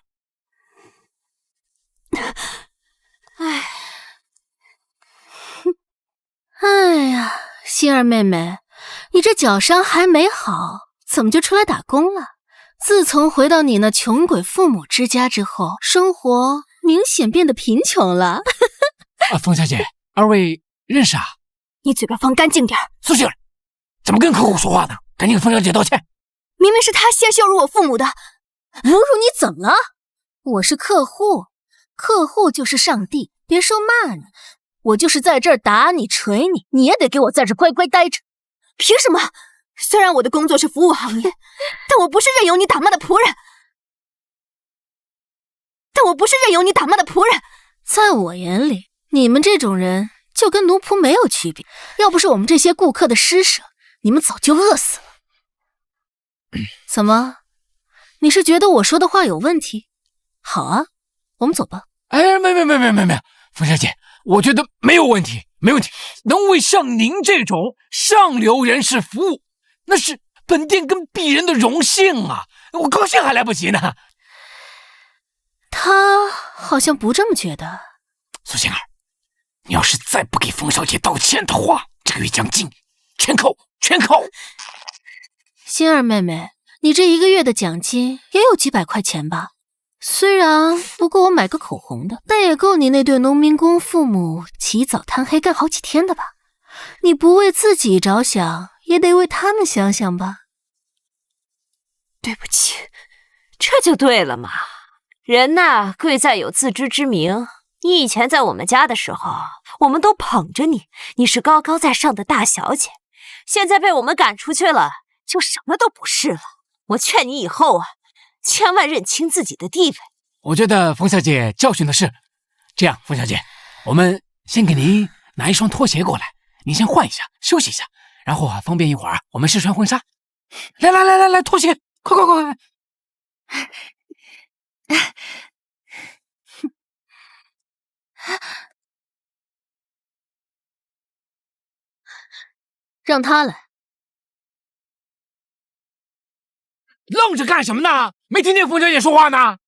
Speaker 6: 哎呀，欣儿妹妹，你这脚伤还没好，怎么就出来打工了？自从回到你那穷鬼父母之家之后，生活明显变得贫穷了。
Speaker 8: 冯小姐，2位认识啊？
Speaker 2: 你嘴巴放干净点。
Speaker 8: 苏欣儿，怎么跟客户说话呢？赶紧跟冯小姐道歉。
Speaker 2: 明明是他先羞辱我父母的。
Speaker 6: 侮辱你怎么了？我是客户，客户就是上帝，别说骂你，我就是在这儿打你捶你，你也得给我在这乖乖待着。
Speaker 2: 凭什么？虽然我的工作是服务行业，但我不是任由你打骂的仆人。
Speaker 6: 在我眼里，你们这种人就跟奴仆没有区别。要不是我们这些顾客的施舍，你们早就饿死了。怎么？你是觉得我说的话有问题？好啊，我们走吧。
Speaker 8: 没，冯小姐，我觉得没有问题，没问题。能为像您这种上流人士服务，那是本店跟鄙人的荣幸啊！我高兴还来不及呢。
Speaker 6: 他好像不这么觉得。
Speaker 8: 苏欣儿，你要是再不给冯小姐道歉的话，这个月奖金全扣，全扣。
Speaker 6: 心儿妹妹，你这1个月的奖金也有几百块钱吧？虽然不够我买个口红的，但也够你那对农民工父母起早贪黑干好几天的吧？你不为自己着想，也得为他们想想吧。
Speaker 5: 对不起，这就对了嘛。人呐，贵在有自知之明。你以前在我们家的时候，我们都捧着你，你是高高在上的大小姐。现在被我们赶出去了，就什么都不是了。我劝你以后啊，千万认清自己的地位。
Speaker 8: 我觉得冯小姐教训的是，这样，冯小姐，我们先给您拿一双拖鞋过来，您先换一下，休息一下，然后方便一会儿我们试穿婚纱。来，拖鞋，快！
Speaker 6: 让他来。
Speaker 8: 愣着干什么呢？没听见冯小姐说话呢？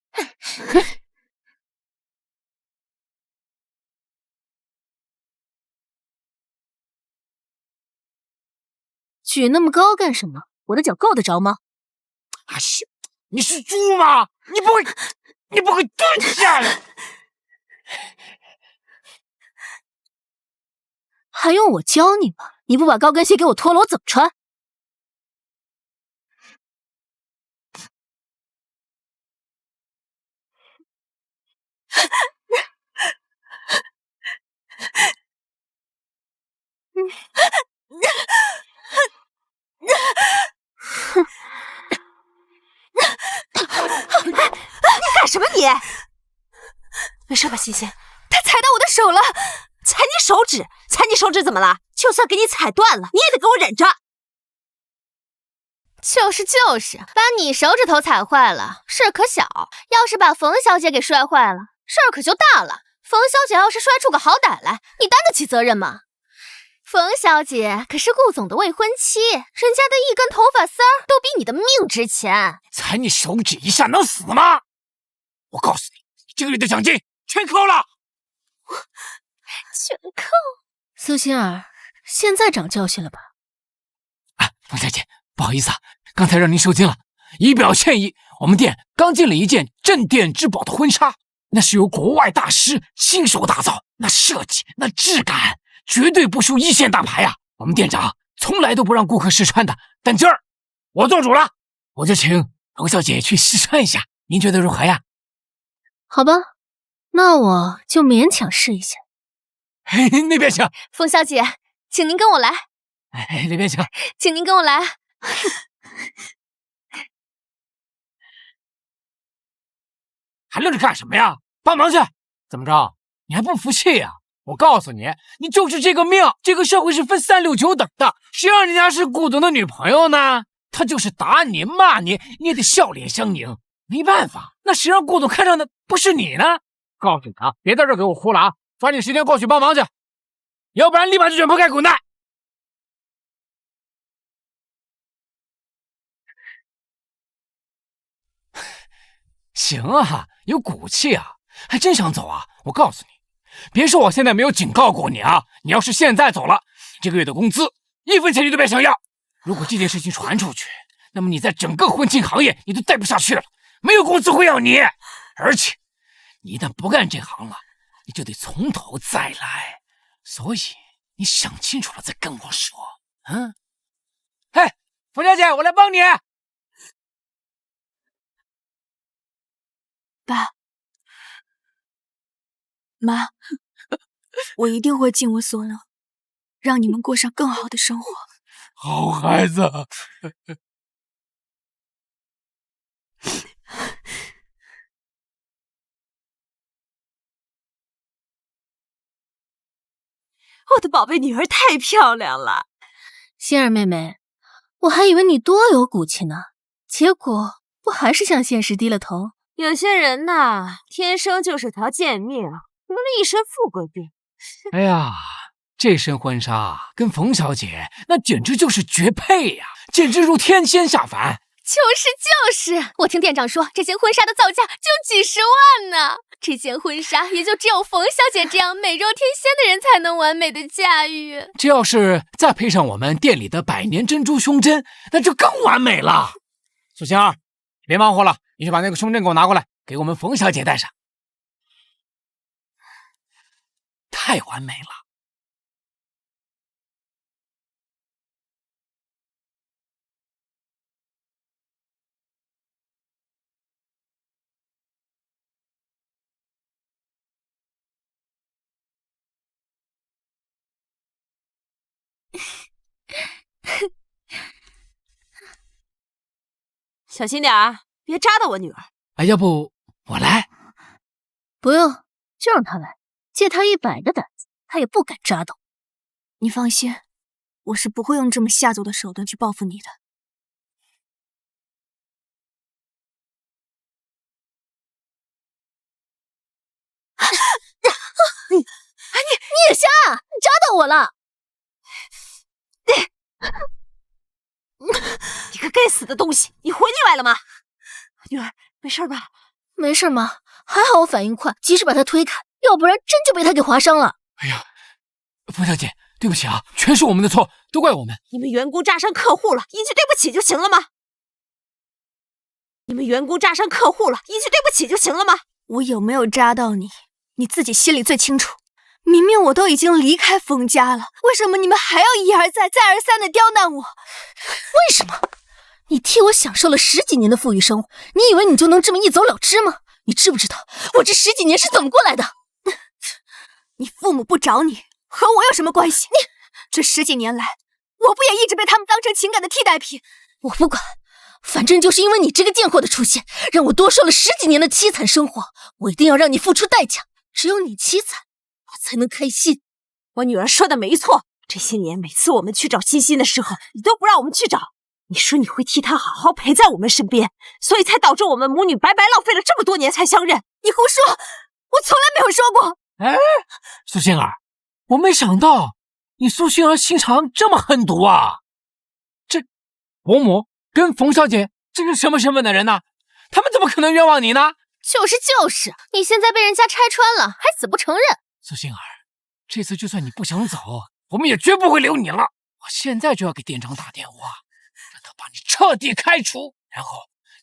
Speaker 6: 举那么高干什么？我的脚够得着吗？
Speaker 8: 哎呀，你是猪吗？你不会蹲下来？
Speaker 6: 还用我教你吗？你不把高跟鞋给我脱了，我怎么穿？
Speaker 5: 你干什么你？没事吧，欣欣？
Speaker 2: 他踩到我的手了。
Speaker 5: 踩你手指？踩你手指怎么了？就算给你踩断了，你也得给我忍着。
Speaker 1: 就是，把你手指头踩坏了，事儿可小；要是把冯小姐给摔坏了，事儿可就大了。冯小姐要是摔出个好歹来，你担得起责任吗？冯小姐可是顾总的未婚妻，人家的一根头发丝儿都比你的命值钱。
Speaker 8: 踩你手指一下能死吗？我告诉你，这个月的奖金全扣了。
Speaker 1: 全扣。
Speaker 6: 苏欣儿，现在长教训了吧？
Speaker 8: 冯小姐，不好意思啊，刚才让您受惊了，以表歉意。我们店刚进了一件镇店之宝的婚纱，那是由国外大师亲手打造，那设计那质感绝对不输一线大牌啊！我们店长从来都不让顾客试穿的，但今儿我做主了，我就请冯小姐去试穿一下，您觉得如何呀？
Speaker 6: 好吧，那我就勉强试一下。
Speaker 8: 那边请。
Speaker 1: 冯小姐，请您跟我来。
Speaker 8: 那边请。
Speaker 1: 请您跟我来。
Speaker 8: 还愣着干什么呀？帮忙去！怎么着？你还不服气呀？我告诉你，你就是这个命，这个社会是分3、6、9等的，谁让人家是顾总的女朋友呢？他就是打你骂你，你也得笑脸相迎。没办法，那谁让顾总看上的不是你呢？告诉你啊，别在这给我胡了啊！抓紧时间过去帮忙去，要不然立马就卷铺盖滚蛋！行啊，有骨气啊，还真想走啊！我告诉你，别说我现在没有警告过你啊，你要是现在走了，这个月的工资1分钱你都别想要。如果这件事情传出去，那么你在整个婚庆行业你都待不下去了，没有公司会要你。而且你一旦不干这行了，你就得从头再来。所以你想清楚了再跟我说。嘿，冯小姐，我来帮你。
Speaker 2: 爸妈，我一定会尽我所能，让你们过上更好的生活。
Speaker 8: 好孩子。
Speaker 5: 我的宝贝女儿太漂亮了。
Speaker 6: 欣儿妹妹，我还以为你多有骨气呢，结果不还是向现实低了头？
Speaker 5: 有些人呐，天生就是条贱命，得了一身富贵病。
Speaker 8: 哎呀，这身婚纱跟冯小姐那简直就是绝配呀，简直如天仙下凡。
Speaker 1: 就是，我听店长说，这件婚纱的造价就几10万呢。这件婚纱也就只有冯小姐这样美若天仙的人才能完美的驾驭。
Speaker 8: 这要是再配上我们店里的百年珍珠胸针，那就更完美了。苏星儿，别忙活了，你去把那个胸针给我拿过来，给我们冯小姐戴上。太完美了。
Speaker 5: 小心点儿，别扎到我女儿。
Speaker 8: 哎，要不我来？
Speaker 6: 不用，就让他来，借他100个胆子，他也不敢扎到。
Speaker 2: 你放心，我是不会用这么下作的手段去报复你的。
Speaker 6: 你也瞎啊！你扎到我了！
Speaker 5: 你个该死的东西，你回进来了吗？女儿，没事吧？
Speaker 6: 没事吗？还好我反应快，及时把他推开，要不然真就被他给划伤了。
Speaker 8: 哎呀，冯小姐，对不起啊，全是我们的错，都怪我们。
Speaker 5: 你们员工扎伤客户了，一句对不起就行了吗？你们员工扎伤客户了，一句对不起就行了吗？
Speaker 2: 我有没有扎到你，你自己心里最清楚。明明我都已经离开冯家了，为什么你们还要一而再、再而三的刁难我？
Speaker 6: 为什么？你替我享受了10几年的富裕生活，你以为你就能这么一走了之吗？你知不知道我这10几年是怎么过来的？
Speaker 2: 你父母不找你，和我有什么关系？这10几年来，我不也一直被他们当成情感的替代品？
Speaker 6: 我不管，反正就是因为你这个贱货的出现，让我多受了10几年的凄惨生活，我一定要让你付出代价。只有你凄惨，我才能开心。
Speaker 5: 我女儿说的没错，这些年每次我们去找欣欣的时候，你都不让我们去找。你说你会替她好好陪在我们身边，所以才导致我们母女白白浪费了这么多年才相认。
Speaker 2: 你胡说，我从来没有说过。
Speaker 8: 哎，苏杏儿，我没想到你苏杏儿心肠这么狠毒啊！这伯母跟冯小姐这是什么身份的人呢？他们怎么可能冤枉你呢？
Speaker 1: 就是，你现在被人家拆穿了，还死不承认。
Speaker 8: 苏杏儿，这次就算你不想走，我们也绝不会留你了。我现在就要给店长打电话，让他把你彻底开除，然后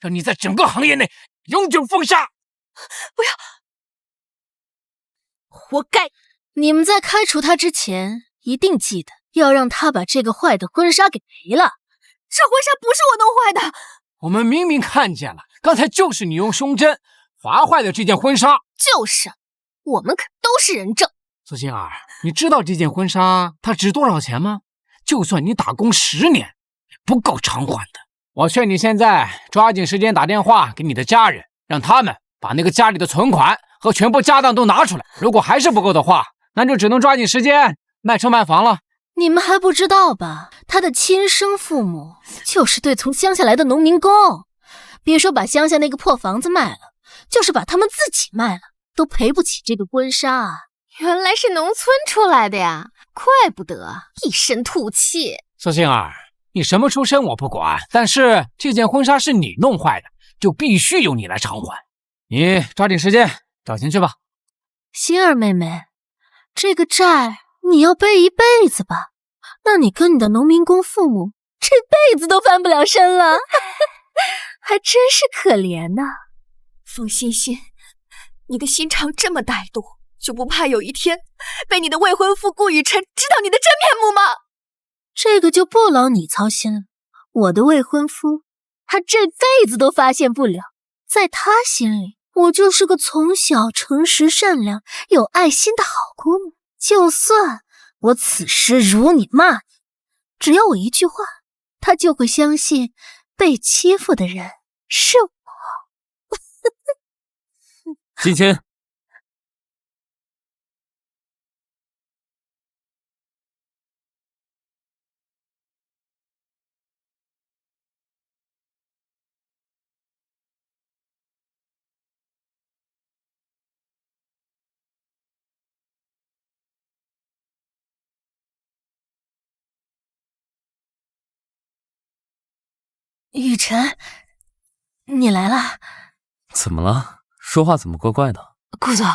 Speaker 8: 让你在整个行业内永久封杀。
Speaker 2: 不要！
Speaker 5: 活该！
Speaker 6: 你们在开除他之前，一定记得要让他把这个坏的婚纱给赔了。
Speaker 2: 这婚纱不是我弄坏的，
Speaker 8: 我们明明看见了，刚才就是你用胸针划坏的这件婚纱。
Speaker 1: 就是，我们可都是人证。
Speaker 8: 苏杏儿，你知道这件婚纱它值多少钱吗？就算你打工10年，也不够偿还的。我劝你现在抓紧时间打电话给你的家人，让他们把那个家里的存款和全部家当都拿出来。如果还是不够的话，那就只能抓紧时间卖车卖房了。
Speaker 6: 你们还不知道吧？他的亲生父母就是对从乡下来的农民工，别说把乡下那个破房子卖了，就是把他们自己卖了，都赔不起这个婚纱啊！
Speaker 1: 原来是农村出来的呀，怪不得一身土气。
Speaker 8: 苏杏儿，你什么出身我不管，但是这件婚纱是你弄坏的，就必须由你来偿还。你抓紧时间找钱去吧。
Speaker 6: 欣儿妹妹，这个债你要背一辈子吧？那你跟你的农民工父母这辈子都翻不了身了，还真是可怜呐。
Speaker 2: 冯欣欣，你的心肠这么歹毒，就不怕有一天被你的未婚夫顾雨辰知道你的真面目吗？
Speaker 6: 这个就不劳你操心了。我的未婚夫，他这辈子都发现不了，在他心里，我就是个从小诚实善良、有爱心的好姑娘。就算我此时辱你骂你，只要我一句话，他就会相信被欺负的人是我。
Speaker 3: 欣欣，
Speaker 6: 雨辰，你来了。
Speaker 3: 怎么了？说话怎么怪怪的？
Speaker 5: 顾总，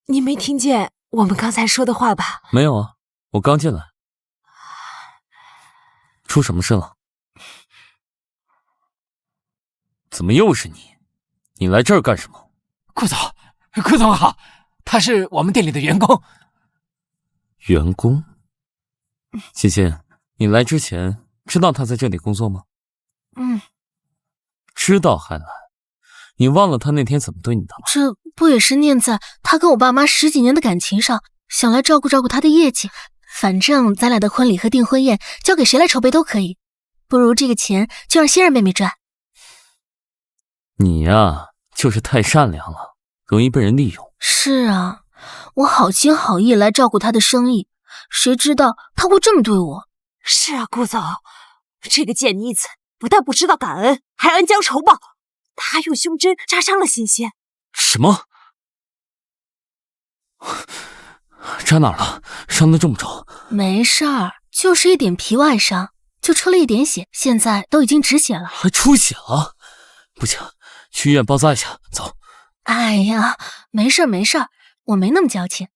Speaker 5: 您没听见我们刚才说的话吧？
Speaker 3: 没有啊，我刚进来。出什么事了？怎么又是你？你来这儿干什么？
Speaker 8: 顾总好，他是我们店里的员工。
Speaker 3: 员工？欣欣，你来之前知道他在这里工作吗？知道还来？你忘了他那天怎么对你的吗？
Speaker 6: 这不也是念在他跟我爸妈10几年的感情上，想来照顾照顾他的业绩。反正咱俩的婚礼和订婚宴交给谁来筹备都可以，不如这个钱就让欣儿妹妹赚。
Speaker 3: 你呀，就是太善良了，容易被人利用。
Speaker 6: 是啊，我好心好意来照顾他的生意，谁知道他会这么对我。
Speaker 5: 是啊，顾总，这个贱妮子不但不知道感恩，还恩将仇报，他用胸针扎伤了欣欣。
Speaker 3: 什么？扎哪儿了？伤得这么重？
Speaker 6: 没事儿，就是一点皮外伤，就出了一点血，现在都已经止血了。
Speaker 3: 还出血了？不行，去医院包扎一下。走。
Speaker 6: 哎呀，没事儿，我没那么矫情。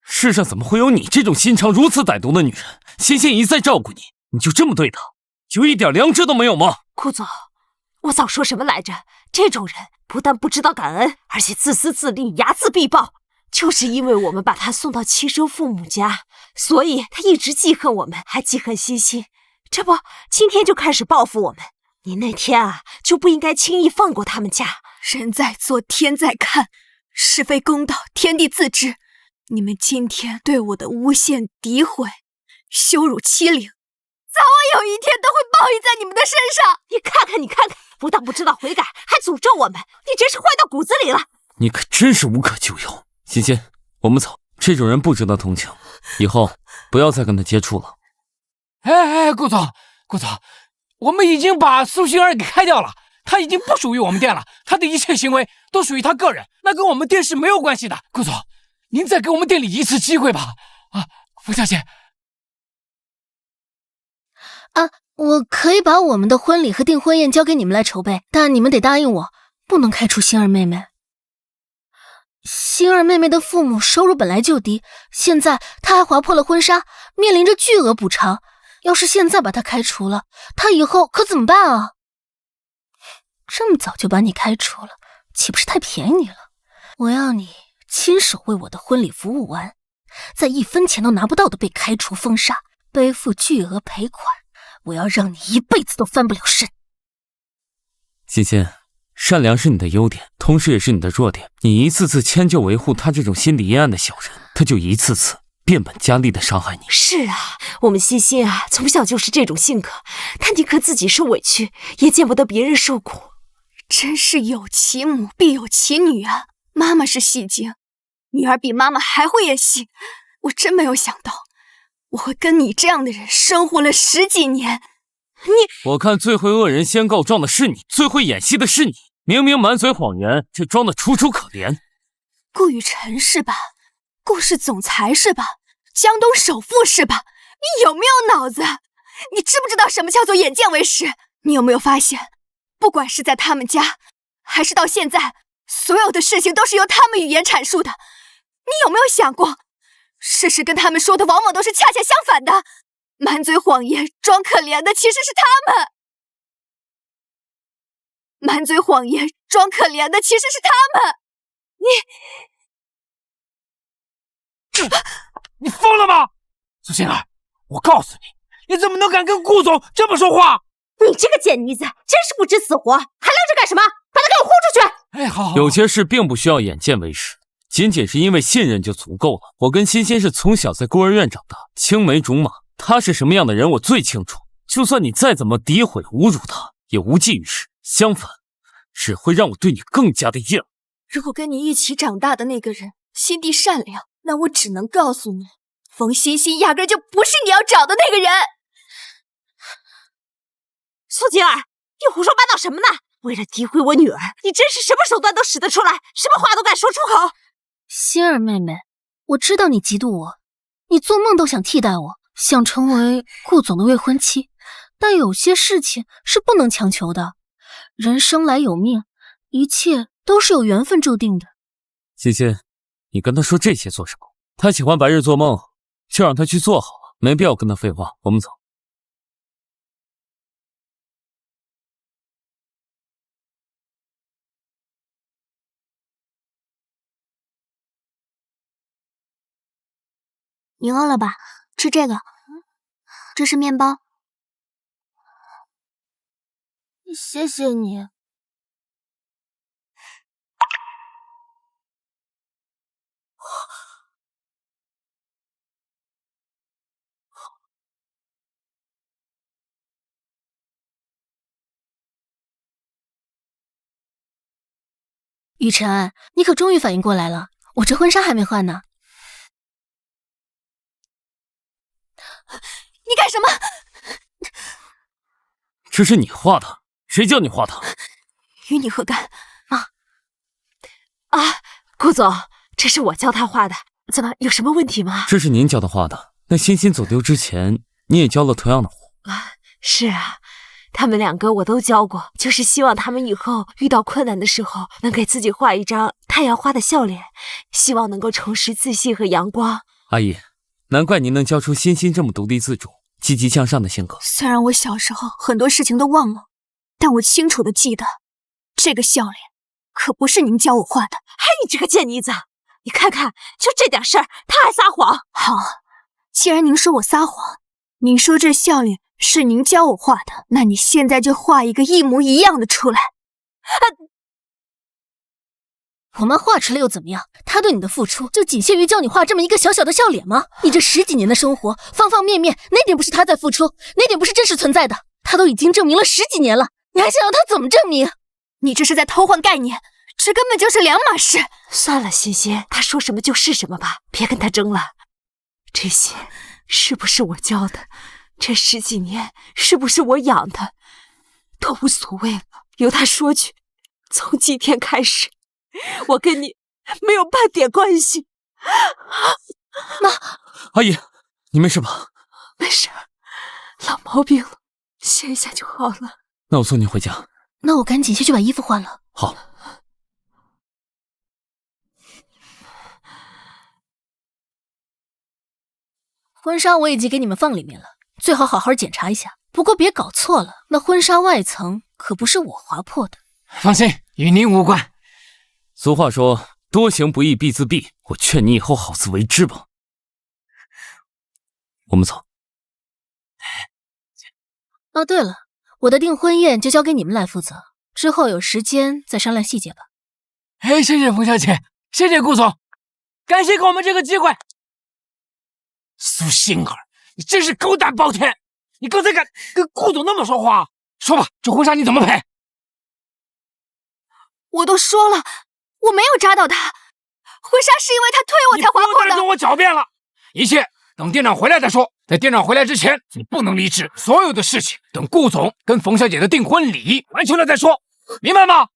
Speaker 3: 世上怎么会有你这种心肠如此歹毒的女人？欣欣一再照顾你，你就这么对她，就一点良知都没有吗？
Speaker 5: 顾总，我早说什么来着？这种人不但不知道感恩，而且自私自利，睚眦必报。就是因为我们把他送到亲生父母家，所以他一直记恨我们，还记恨欣欣。这不，今天就开始报复我们。你那天啊，就不应该轻易放过他们家。
Speaker 2: 人在做，天在看，是非公道，天地自知。你们今天对我的诬陷、诋毁、羞辱、欺凌，早晚有一天都会报应在你们的身上。
Speaker 5: 你看看，不但不知道悔改，还诅咒我们，你真是坏到骨子里了。
Speaker 3: 你可真是无可救药。欣欣，我们走，这种人不值得同情，以后不要再跟他接触了。
Speaker 8: 顾总，我们已经把苏欣儿给开掉了，她已经不属于我们店了，她的一切行为都属于她个人，那跟我们店是没有关系的。顾总，您再给我们店里一次机会吧。冯小姐。
Speaker 6: 我可以把我们的婚礼和订婚宴交给你们来筹备，但你们得答应我，不能开除欣儿妹妹。欣儿妹妹的父母收入本来就低，现在她还划破了婚纱，面临着巨额补偿。要是现在把她开除了，她以后可怎么办啊？这么早就把你开除了，岂不是太便宜你了？我要你亲手为我的婚礼服务完，在1分钱都拿不到的被开除封杀，背负巨额赔款，我要让你一辈子都翻不了身。
Speaker 3: 欣欣，善良是你的优点，同时也是你的弱点。你一次次迁就维护他这种心理阴暗的小人，他就一次次变本加厉的伤害你。
Speaker 5: 是啊，我们欣欣啊，从小就是这种性格，她宁可自己受委屈，也见不得别人受苦。
Speaker 2: 真是有其母必有其女啊！妈妈是戏精，女儿比妈妈还会演戏。我真没有想到，我会跟你这样的人生活了10几年。
Speaker 3: 我看最会恶人先告状的是你，最会演戏的是你，明明满嘴谎言，却装得楚楚可怜。
Speaker 2: 顾雨辰是吧？顾氏总裁是吧？江东首富是吧？你有没有脑子？你知不知道什么叫做眼见为实？你有没有发现，不管是在他们家，还是到现在，所有的事情都是由他们语言阐述的。你有没有想过，事实跟他们说的往往都是恰恰相反的？满嘴谎言装可怜的其实是他们，满嘴谎言装可怜的其实是他们。
Speaker 8: 你疯了吗？苏欣儿，我告诉你，你怎么能敢跟顾总这么说话？
Speaker 5: 你这个贱妮子，真是不知死活，还愣着干什么？把她给我轰出去！
Speaker 8: 好，
Speaker 3: 有些事并不需要眼见为实，仅仅是因为信任就足够了。我跟欣欣是从小在孤儿院长大，青梅竹马，她是什么样的人我最清楚。就算你再怎么诋毁侮辱她，也无济于事，相反，只会让我对你更加的厌恶。
Speaker 2: 如果跟你一起长大的那个人心地善良，那我只能告诉你，冯欣欣压根就不是你要找的那个人。
Speaker 5: 苏静儿，你胡说八道什么呢？为了诋毁我女儿，你真是什么手段都使得出来，什么话都敢说出口。
Speaker 6: 欣儿妹妹，我知道你嫉妒我，你做梦都想替代我，想成为顾总的未婚妻，但有些事情是不能强求的。人生来有命，一切都是有缘分注定的。
Speaker 3: 欣欣，你跟他说这些做什么？他喜欢白日做梦，就让他去做好了，没必要跟他废话。我们走。
Speaker 2: 你饿了吧？吃这个，这是面包。
Speaker 1: 谢谢你。
Speaker 6: 雨辰，你可终于反应过来了，我这婚纱还没换呢。
Speaker 2: 你干什么？
Speaker 3: 这是你画的，谁叫你画的？
Speaker 2: 与你何干？
Speaker 5: 啊，顾总，这是我教他画的，怎么有什么问题吗？
Speaker 3: 这是您教他画的。那欣欣走丢之前，你也教了同样的画。
Speaker 5: 是啊，他们两个我都教过，就是希望他们以后遇到困难的时候，能给自己画一张太阳花的笑脸，希望能够重拾自信和阳光。
Speaker 3: 阿姨，难怪您能教出欣欣这么独立自主、积极向上的性格。
Speaker 2: 虽然我小时候很多事情都忘了，但我清楚的记得，这个笑脸可不是您教我画的。
Speaker 5: 嘿，你这个贱妮子，你看看，就这点事儿，他还撒谎。
Speaker 2: 好，既然您说我撒谎，您说这笑脸是您教我画的，那你现在就画一个一模一样的出来。
Speaker 6: 我妈画出来又怎么样？她对你的付出就仅限于教你画这么一个小小的笑脸吗？你这10几年的生活，方方面面，哪点不是她在付出？哪点不是真实存在的？她都已经证明了10几年了，你还想要她怎么证明？
Speaker 2: 你这是在偷换概念，这根本就是两码事。
Speaker 5: 算了，欣欣，他说什么就是什么吧，别跟他争了。这些是不是我教的？这10几年是不是我养的？都无所谓了，由他说去。从今天开始，我跟你没有半点关系。
Speaker 6: 妈，
Speaker 3: 阿姨，你没事吧？
Speaker 5: 没事，老毛病了，歇一下就好了。
Speaker 3: 那我送你回家。
Speaker 6: 那我赶紧先去把衣服换了。
Speaker 3: 好。
Speaker 6: 婚纱我已经给你们放里面了，最好好好检查一下。不过别搞错了，那婚纱外层可不是我划破的。
Speaker 8: 放心，与您无关。
Speaker 3: 俗话说，多行不义必自毙。我劝你以后好自为之吧。我们走。
Speaker 6: 哦，对了，我的订婚宴就交给你们来负责，之后有时间再商量细节吧。
Speaker 8: 哎，谢谢冯小姐，谢谢顾总，感谢给我们这个机会。苏欣儿，你真是狗胆包天！你刚才敢跟顾总那么说话？说吧，这婚纱你怎么赔？
Speaker 2: 我都说了，我没有扎到他，婚纱是因为他推我才划破的。
Speaker 8: 你不要再跟我狡辩了，一切等店长回来再说。在店长回来之前，你不能离职，所有的事情等顾总跟冯小姐的订婚礼完成了再说，明白吗？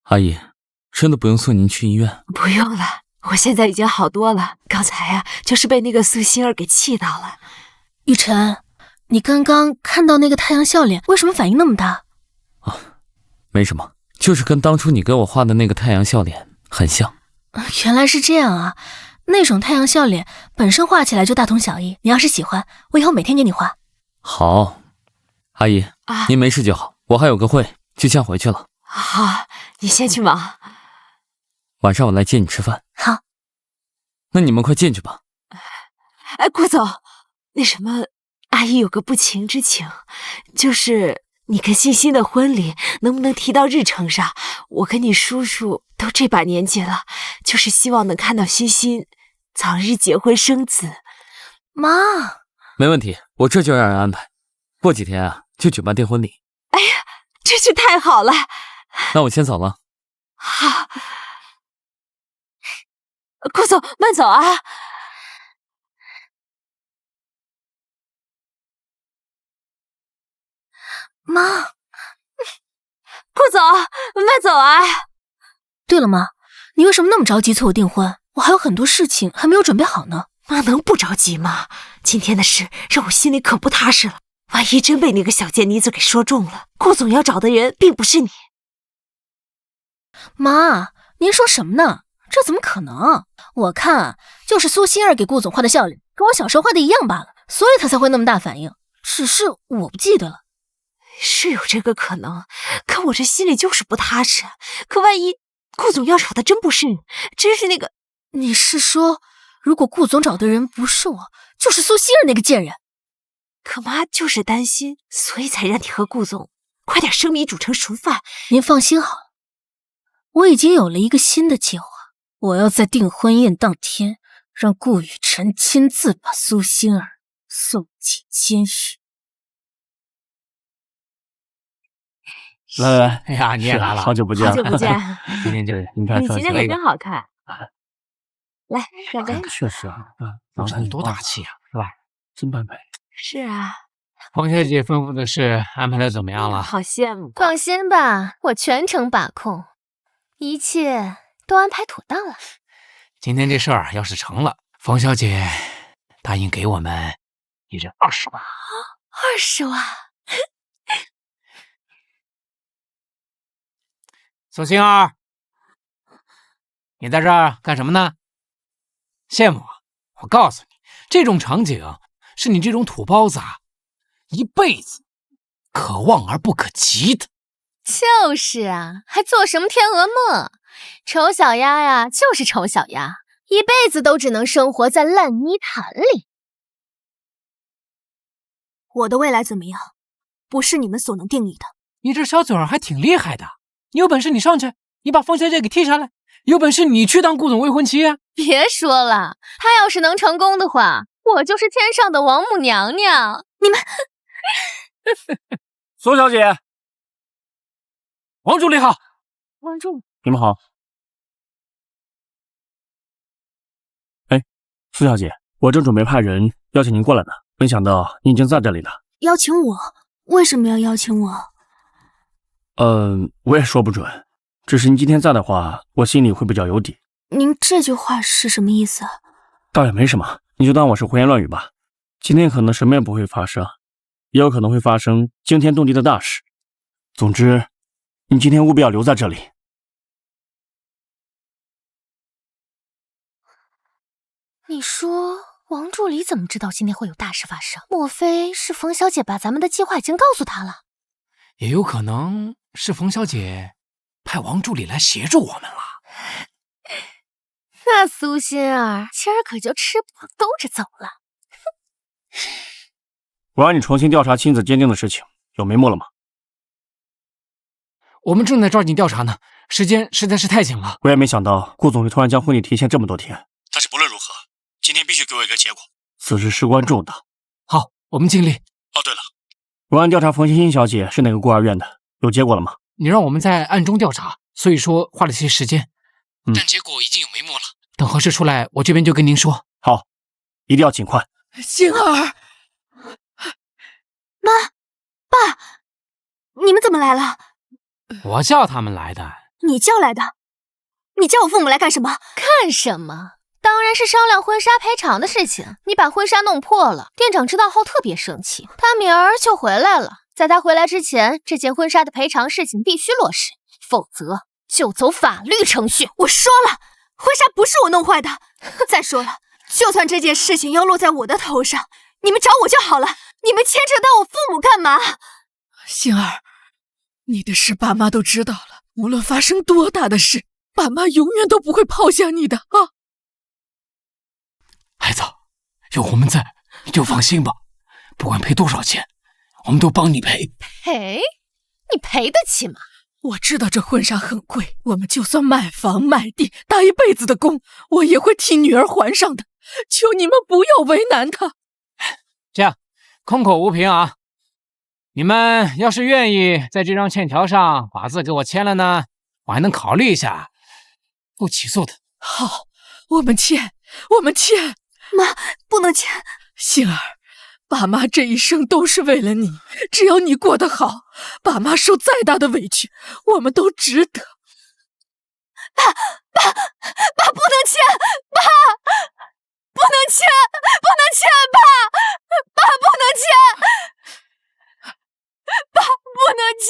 Speaker 3: 阿姨，真的不用送您去医院？
Speaker 5: 不用了，我现在已经好多了。刚才啊，就是被那个苏欣儿给气到了。
Speaker 6: 雨辰，你刚刚看到那个太阳笑脸，为什么反应那么大？
Speaker 3: 啊，没什么，就是跟当初你给我画的那个太阳笑脸很像。
Speaker 6: 原来是这样啊，那种太阳笑脸本身画起来就大同小异。你要是喜欢，我以后每天给你画。
Speaker 3: 好，阿姨，您没事就好，我还有个会，就先回去了。
Speaker 5: 好，你先去忙。
Speaker 3: 晚上我来接你吃饭。
Speaker 6: 好。
Speaker 3: 那你们快进去吧。
Speaker 5: 哎，顾总，那什么，阿姨有个不情之请，就是你跟欣欣的婚礼能不能提到日程上？我跟你叔叔都这把年纪了，就是希望能看到欣欣早日结婚生子。
Speaker 6: 妈，
Speaker 3: 没问题，我这就让人安排。过几天啊，就举办订婚礼。
Speaker 5: 哎呀，真是太好了。
Speaker 3: 那我先走了。
Speaker 5: 好，顾总慢走啊。
Speaker 6: 妈，
Speaker 5: 顾总慢走啊。
Speaker 6: 对了，妈，你为什么那么着急催我订婚？我还有很多事情还没有准备好呢。
Speaker 5: 妈能不着急吗？今天的事让我心里可不踏实了。万一真被那个小贱妮子给说中了，顾总要找的人并不是你。
Speaker 6: 妈，您说什么呢？这怎么可能？我看啊，就是苏欣儿给顾总画的笑脸，跟我小时候画的一样罢了，所以他才会那么大反应。只是我不记得了。
Speaker 5: 是有这个可能，可我这心里就是不踏实。可万一顾总要找的真不是你，真是那个……
Speaker 6: 你是说，如果顾总找的人不是我，就是苏欣儿那个贱人？
Speaker 5: 可妈就是担心，所以才让你和顾总快点生米煮成熟饭。
Speaker 6: 您放心好了，我已经有了一个新的计划。我要在订婚宴当天，让顾雨辰亲自把苏欣儿送进监狱。
Speaker 4: 来，
Speaker 8: 哎呀，你也来了，
Speaker 4: 好久不见，
Speaker 5: 好久不见。
Speaker 8: 今天这
Speaker 4: 你看，
Speaker 5: 你今天可真好看。来，干杯！
Speaker 4: 确实啊，
Speaker 8: 这多大气啊，是吧？
Speaker 4: 真般配。
Speaker 5: 是啊，
Speaker 8: 冯小姐吩咐的事安排的怎么样了？
Speaker 5: 好羡慕。
Speaker 1: 放心吧，我全程把控，一切都安排妥当了。
Speaker 8: 今天这事儿要是成了，冯小姐答应给我们一人20万。
Speaker 5: 20万？
Speaker 8: 苏欣儿，你在这儿干什么呢？羡慕啊！我告诉你，这种场景是你这种土包子啊，一辈子可望而不可及的。
Speaker 1: 就是啊，还做什么天鹅梦？丑小鸭呀，就是丑小鸭，一辈子都只能生活在烂泥潭里。
Speaker 2: 我的未来怎么样，不是你们所能定义的。
Speaker 8: 你这小嘴儿还挺厉害的，你有本事你上去，你把冯小姐给踢下来，有本事你去当顾总未婚妻啊！
Speaker 1: 别说了，他要是能成功的话，我就是天上的王母娘娘。
Speaker 2: 你们，
Speaker 4: 苏小姐，
Speaker 8: 王助理好，
Speaker 1: 王助，
Speaker 4: 你们好。哎，苏小姐，我正准备派人邀请您过来呢，没想到你已经在这里了。
Speaker 2: 邀请我？为什么要邀请我？
Speaker 4: 我也说不准，只是您今天在的话，我心里会比较有底。
Speaker 2: 您这句话是什么意思？
Speaker 4: 倒也没什么，你就当我是胡言乱语吧。今天可能什么也不会发生，也有可能会发生惊天动地的大事。总之，你今天务必要留在这里。
Speaker 1: 你说王助理怎么知道今天会有大事发生？莫非是冯小姐把咱们的计划已经告诉他了？
Speaker 8: 也有可能是冯小姐派王助理来协助我们了。
Speaker 1: 那苏欣儿今儿可就吃不兜着走了。
Speaker 4: 我让你重新调查亲子鉴定的事情，有眉目了吗？
Speaker 8: 我们正在抓紧调查呢，时间实在是太紧了。
Speaker 4: 我也没想到顾总会突然将婚礼提前这么多天。但是不论如何，今天必须给我一个结果。此事事关重大。
Speaker 8: 好，我们尽力。
Speaker 4: 哦，对了，我按调查冯欣欣小姐是哪个孤儿院的，有结果了吗？
Speaker 8: 你让我们在暗中调查，所以说花了些时间，但结果已经有眉目了。等核实出来，我这边就跟您说。
Speaker 4: 好，一定要尽快。
Speaker 7: 欣儿，
Speaker 2: 妈，爸，你们怎么来了？
Speaker 8: 我叫他们来的。
Speaker 2: 你叫来的？你叫我父母来干什么？
Speaker 1: 干什么？当然是商量婚纱赔偿的事情。你把婚纱弄破了，店长知道后特别生气，他明儿就回来了。在他回来之前，这件婚纱的赔偿事情必须落实，否则就走法律程序。
Speaker 2: 我说了，婚纱不是我弄坏的。再说了，就算这件事情要落在我的头上，你们找我就好了，你们牵扯到我父母干嘛？
Speaker 7: 欣儿，你的事爸妈都知道了，无论发生多大的事，爸妈永远都不会抛下你的啊！
Speaker 8: 孩子，有我们在，你就放心吧，不管赔多少钱，我们都帮你赔。
Speaker 1: 赔？你赔得起吗？
Speaker 7: 我知道这婚纱很贵，我们就算卖房卖地打一辈子的工，我也会替女儿还上的。求你们不要为难她。
Speaker 8: 这样，空口无凭啊！你们要是愿意在这张欠条上把字给我签了呢，我还能考虑一下不起诉的。
Speaker 7: 好，我们签，我们签。
Speaker 2: 妈，不能签。
Speaker 7: 欣儿，爸妈这一生都是为了你，只要你过得好，爸妈受再大的委屈，我们都值得。
Speaker 2: 爸，不能签！爸，不能签，不能签，爸不能签，爸不能签。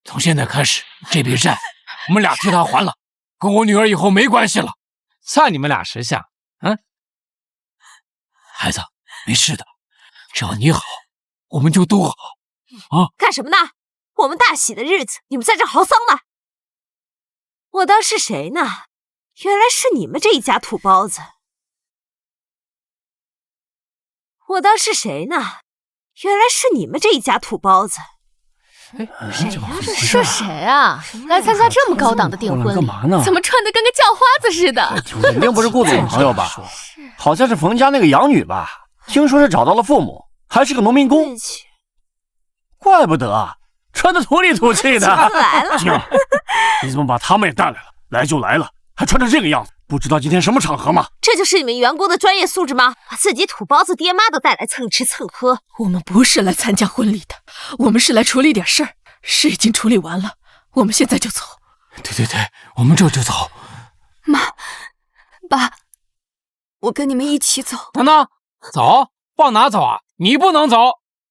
Speaker 8: 从现在开始，这笔债我们俩替他还了，跟我女儿以后没关系了，算你们俩识相。孩子，没事的，只要你好，我们就都好啊！
Speaker 5: 干什么呢？我们大喜的日子，你们在这嚎丧呢？我当是谁呢？原来是你们这一家土包子。我当是谁呢？原来是你们这一家土包子。
Speaker 1: 谁呀？这是谁啊？来参加这么高档的订婚礼，
Speaker 4: 干嘛呢？
Speaker 1: 怎么穿得跟个叫花子似的？
Speaker 4: 肯定不是顾总的朋友吧？好像是冯家那个养女吧？听说是找到了父母，还是个农民工。怪不得穿得土里土气的。
Speaker 5: 来了，
Speaker 4: 静，你怎么把他们也带来了？来就来了，还穿成这个样子，不知道今天什么场合吗？
Speaker 5: 这就是你们员工的专业素质吗？把自己土包子爹妈都带来蹭吃蹭喝。
Speaker 7: 我们不是来参加婚礼的，我们是来处理点事儿，事已经处理完了，我们现在就走。
Speaker 8: 对，我们这就走。
Speaker 2: 妈，爸，我跟你们一起走。
Speaker 8: 等等，走？往哪走啊？你不能走。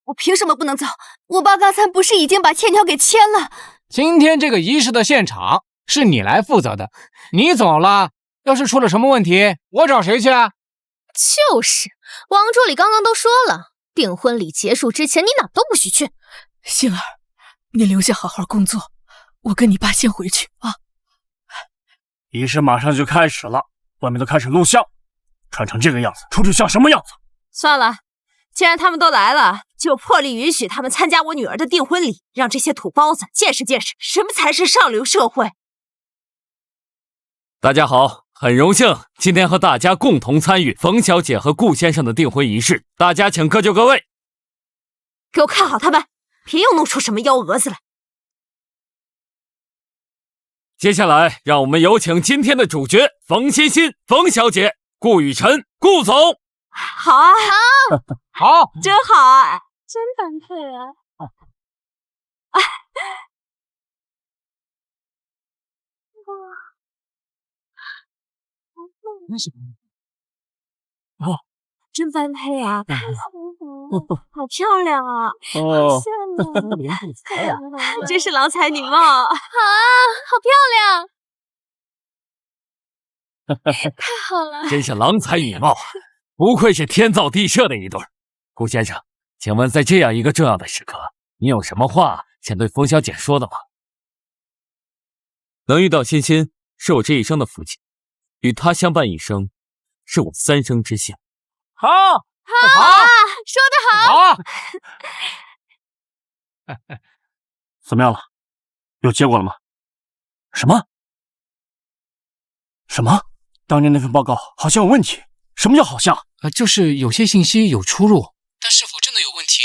Speaker 2: 我凭什么不能走？我爸刚才不是已经把欠条给签了？
Speaker 8: 今天这个仪式的现场是你来负责的，你走了，要是出了什么问题，我找谁去啊？
Speaker 1: 就是，王助理刚刚都说了，订婚礼结束之前你哪都不许去。
Speaker 7: 杏儿，你留下好好工作，我跟你爸先回去啊。
Speaker 4: 仪式马上就开始了，外面都开始录像，穿成这个样子，出去像什么样子？
Speaker 5: 算了，既然他们都来了，就破例允许他们参加我女儿的订婚礼，让这些土包子见识见识什么才是上流社会。
Speaker 3: 大家好，很荣幸今天和大家共同参与冯小姐和顾先生的订婚仪式，大家请各就各位。
Speaker 5: 给我看好他们，别又弄出什么幺蛾子来。
Speaker 3: 接下来，让我们有请今天的主角冯欣欣、冯小姐、顾雨辰、顾总。
Speaker 5: 好啊，
Speaker 8: 好，
Speaker 5: 真好啊，真般配啊！
Speaker 8: 那是
Speaker 5: 真般配啊！好漂亮啊！好羡慕，真是郎才女貌。
Speaker 1: 好啊，好漂亮！太好了，
Speaker 3: 真是郎才女貌，不愧是天造地设的一对。顾先生，请问在这样一个重要的时刻，你有什么话想对冯小姐说的吗？能遇到欣欣是我这一生的福气，与她相伴一生是我三生之幸。
Speaker 8: 好，
Speaker 1: 说得好。
Speaker 8: 好，
Speaker 4: 怎么样了？有结果了吗？什么？当年那份报告好像有问题。什么叫好像？
Speaker 8: 就是有些信息有出入，但是否真的有问题，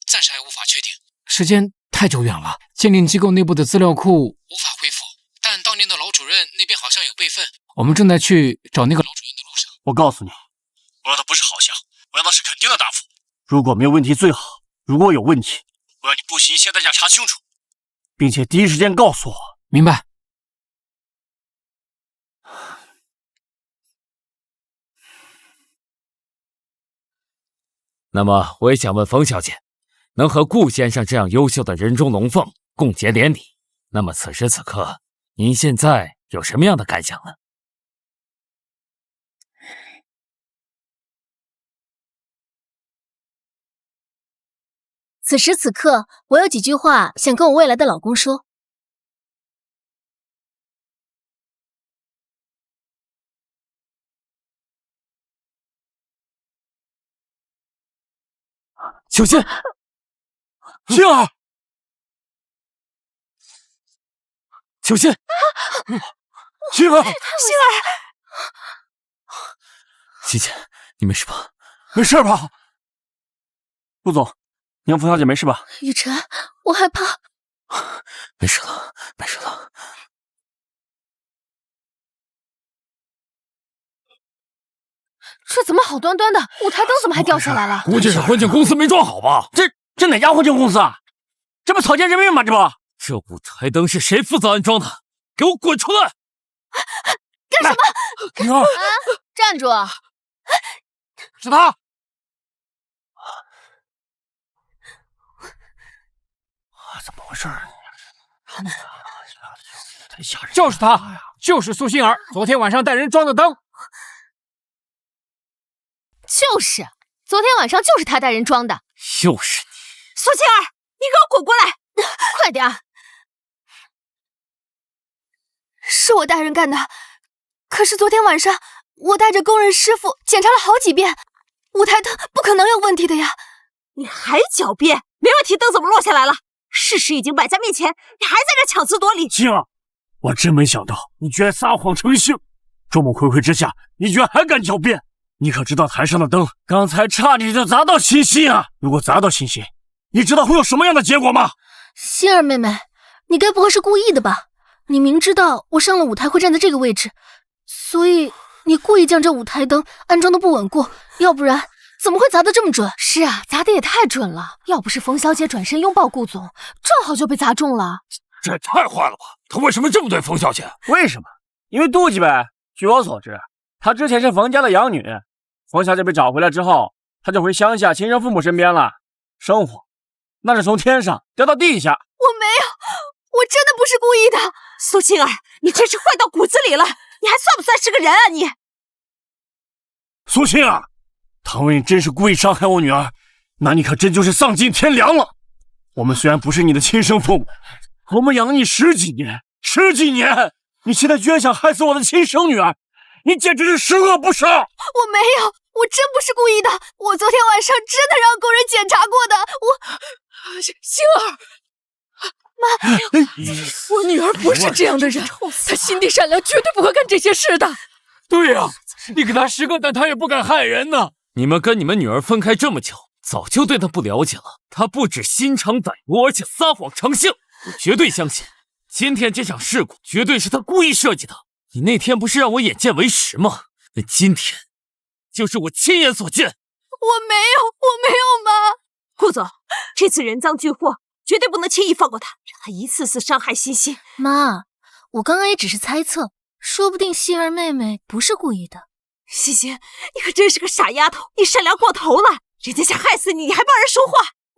Speaker 8: 暂时还无法确定。时间太久远了，鉴定机构内部的资料库无法恢复，但当年的老主任那边好像有备份，我们正在去找那个老主任的路上。
Speaker 4: 我告诉你，我要的不是好像，我要的是肯定的答复。如果没有问题最好，如果有问题，我要你不惜一切代价查清楚，并且第一时间告诉我。
Speaker 8: 明白。
Speaker 3: 那么我也想问冯小姐，能和顾先生这样优秀的人中龙凤共结连理，那么此时此刻您现在有什么样的感想呢？
Speaker 6: 此时此刻，我有几句话想跟我未来的老公说。
Speaker 3: 小心！
Speaker 4: 星儿，
Speaker 3: 小心！
Speaker 4: 星儿，
Speaker 3: 欣欣，你没事吧？
Speaker 4: 没事吧？陆总，你和冯小姐没事吧？
Speaker 6: 雨辰，我害怕。
Speaker 3: 没事了，没事了。
Speaker 1: 这怎么好端端的，舞台灯怎么还掉下来了？
Speaker 3: 估计是婚庆公司没装好吧？
Speaker 4: 这哪家婚庆公司啊？这不草菅人命吗？这不，
Speaker 3: 这舞台灯是谁负责安装的？给我滚出来！
Speaker 1: 干什么？
Speaker 4: 女儿，
Speaker 1: 站住！
Speaker 8: 是他。
Speaker 4: 怎么回事？太吓人！
Speaker 8: 就是他，就是苏欣儿，昨天晚上带人装的灯。
Speaker 1: 就是，昨天晚上就是他带人装的。
Speaker 3: 又是你，
Speaker 5: 苏欣儿，你给我滚过来！
Speaker 1: 快点！
Speaker 2: 是我带人干的，可是昨天晚上我带着工人师傅检查了好几遍，舞台灯不可能有问题的呀。
Speaker 5: 你还狡辩？没问题，灯怎么落下来了？事实已经摆在面前，你还在这强词夺理。
Speaker 4: 星儿，我真没想到你居然撒谎成性，众目睽睽之下，你居然还敢狡辩！你可知道台上的灯刚才差点就砸到欣欣啊！如果砸到欣欣，你知道会有什么样的结果吗？
Speaker 6: 欣儿妹妹，你该不会是故意的吧？你明知道我上了舞台会站在这个位置，所以你故意将这舞台灯安装的不稳固，要不然怎么会砸得这么准？
Speaker 1: 是啊，砸的也太准了，要不是冯小姐转身拥抱顾总，正好就被砸中了。
Speaker 3: 这也太坏了吧！他为什么这么对冯小姐？
Speaker 4: 为什么？因为妒忌呗。据我所知，她之前是冯家的养女，冯小姐被找回来之后，她就回乡下亲生父母身边了，生活那是从天上掉到地下。
Speaker 2: 我没有，我真的不是故意的。
Speaker 5: 苏欣儿，你真是坏到骨子里了，你还算不算是个人啊你？
Speaker 4: 苏欣儿，倘若你真是故意伤害我女儿，那你可真就是丧尽天良了。我们虽然不是你的亲生父母，我们养了你10几年，你现在居然想害死我的亲生女儿，你简直是十恶不赦！
Speaker 2: 我没有，我真不是故意的，我昨天晚上真的让工人检查过的。
Speaker 7: 星儿，妈，我女儿不是这样的人，她心地善良，绝对不会干这些事的。
Speaker 8: 对呀，你给他10个蛋，他也不敢害人呢。
Speaker 3: 你们跟你们女儿分开这么久，早就对她不了解了。她不止心肠歹毒，而且撒谎成性。我绝对相信，今天这场事故绝对是她故意设计的。你那天不是让我眼见为实吗？那今天就是我亲眼所见。
Speaker 2: 我没有，妈。
Speaker 5: 顾总，这次人赃俱获，绝对不能轻易放过他，让他一次次伤害欣欣。
Speaker 6: 妈，我刚刚也只是猜测，说不定欣儿妹妹不是故意的。
Speaker 5: 欣欣，你可真是个傻丫头，你善良过头了，人家想害死你，你还帮人说话。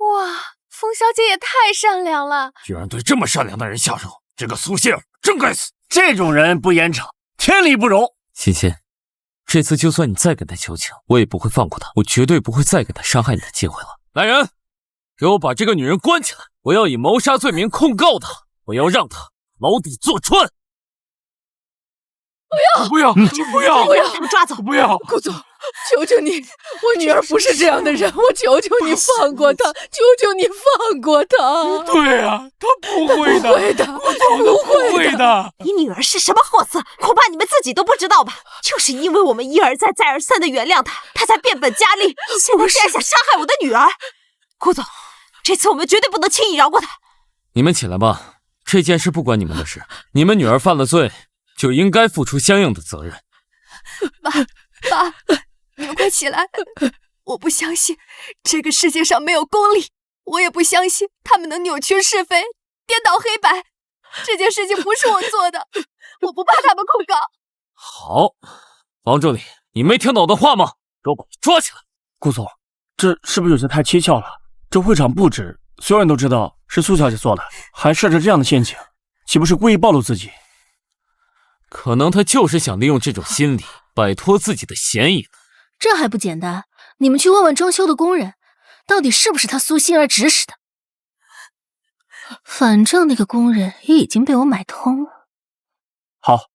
Speaker 2: 哇，冯小姐也太善良了，
Speaker 3: 居然对这么善良的人下手，这个苏杏儿真该死！
Speaker 4: 这种人不严惩，天理不容。
Speaker 3: 欣欣，这次就算你再跟他求情，我也不会放过他，我绝对不会再给他伤害你的机会了。来人，给我把这个女人关起来！我要以谋杀罪名控告她，我要让她牢底坐穿！
Speaker 8: 不要！
Speaker 5: 让他们抓走！
Speaker 8: 不要！
Speaker 7: 顾总，求求你，我女儿不是这样的人，我求求你放过她，求求你放过她。
Speaker 8: 对啊，她不会的，不会的。
Speaker 5: 你女儿是什么货色，恐怕你们自己都不知道吧？就是因为我们一而再再而三的原谅她，她才变本加厉，现在竟然想伤害我的女儿。顾总，这次我们绝对不能轻易饶过她。
Speaker 3: 你们起来吧，这件事不关你们的事，你们女儿犯了罪，就应该付出相应的责任。
Speaker 2: 爸，你们快起来！我不相信这个世界上没有公理，我也不相信他们能扭曲是非，颠倒黑白。这件事情不是我做的，我不怕他们控告。
Speaker 3: 好，王助理，你没听懂我的话吗？给我把他抓起来！
Speaker 4: 顾总，这是不是有些太蹊跷了？这会场布置，所有人都知道是苏小姐做的，还设置这样的陷阱，岂不是故意暴露自己？
Speaker 3: 可能他就是想利用这种心理摆脱自己的嫌疑。
Speaker 6: 这还不简单？你们去问问装修的工人，到底是不是他苏欣儿指使的。反正那个工人也已经被我买通了。
Speaker 4: 好，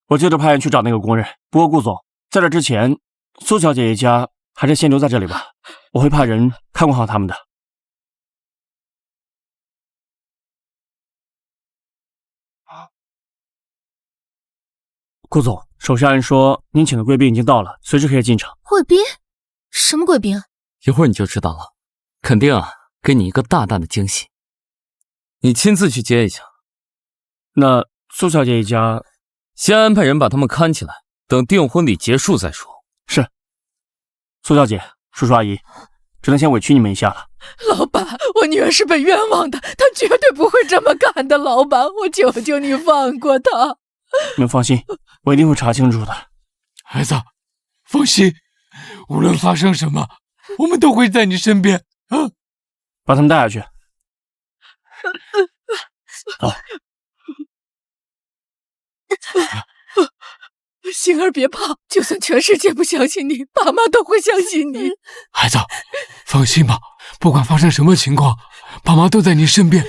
Speaker 4: 我接着派人去找那个工人。不过顾总，在这之前，苏小姐一家还是先留在这里吧，我会派人看管好他们的。顾总，手下人说您请的贵宾已经到了，随时可以进场。
Speaker 6: 贵宾？什么贵宾？
Speaker 3: 一会儿你就知道了，肯定给你一个大大的惊喜。你亲自去接一下。
Speaker 4: 那苏小姐一家，
Speaker 3: 先安排人把他们看起来，等订婚礼结束再说。
Speaker 4: 是。苏小姐，叔叔阿姨，只能先委屈你们一下了。
Speaker 7: 老板，我女儿是被冤枉的，她绝对不会这么干的。老板，我求求你放过她。
Speaker 4: 你们放心，我一定会查清楚的。
Speaker 8: 孩子，放心，无论发生什么，我们都会在你身边。
Speaker 4: 把他们带下去。走。
Speaker 7: 星儿别怕，就算全世界不相信你，爸妈都会相信你。
Speaker 8: 孩子，放心吧，不管发生什么情况，爸妈都在你身边。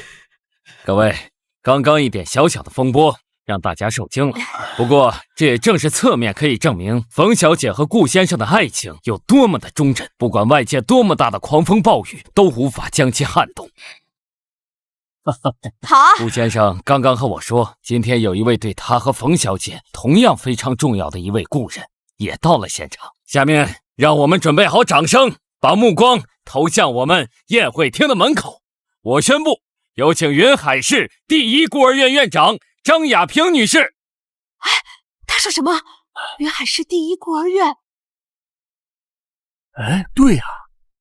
Speaker 3: 各位，刚刚一点小小的风波，让大家受惊了。不过，这也正是侧面可以证明冯小姐和顾先生的爱情有多么的忠贞，不管外界多么大的狂风暴雨，都无法将其撼动。
Speaker 5: 好，
Speaker 3: 顾先生刚刚和我说，今天有一位对他和冯小姐同样非常重要的一位故人也到了现场。下面让我们准备好掌声，把目光投向我们宴会厅的门口。我宣布，有请云海市第一孤儿院院长张雅萍女士。
Speaker 5: 哎，他说什么？云海市第一孤儿院？
Speaker 4: 哎，对呀，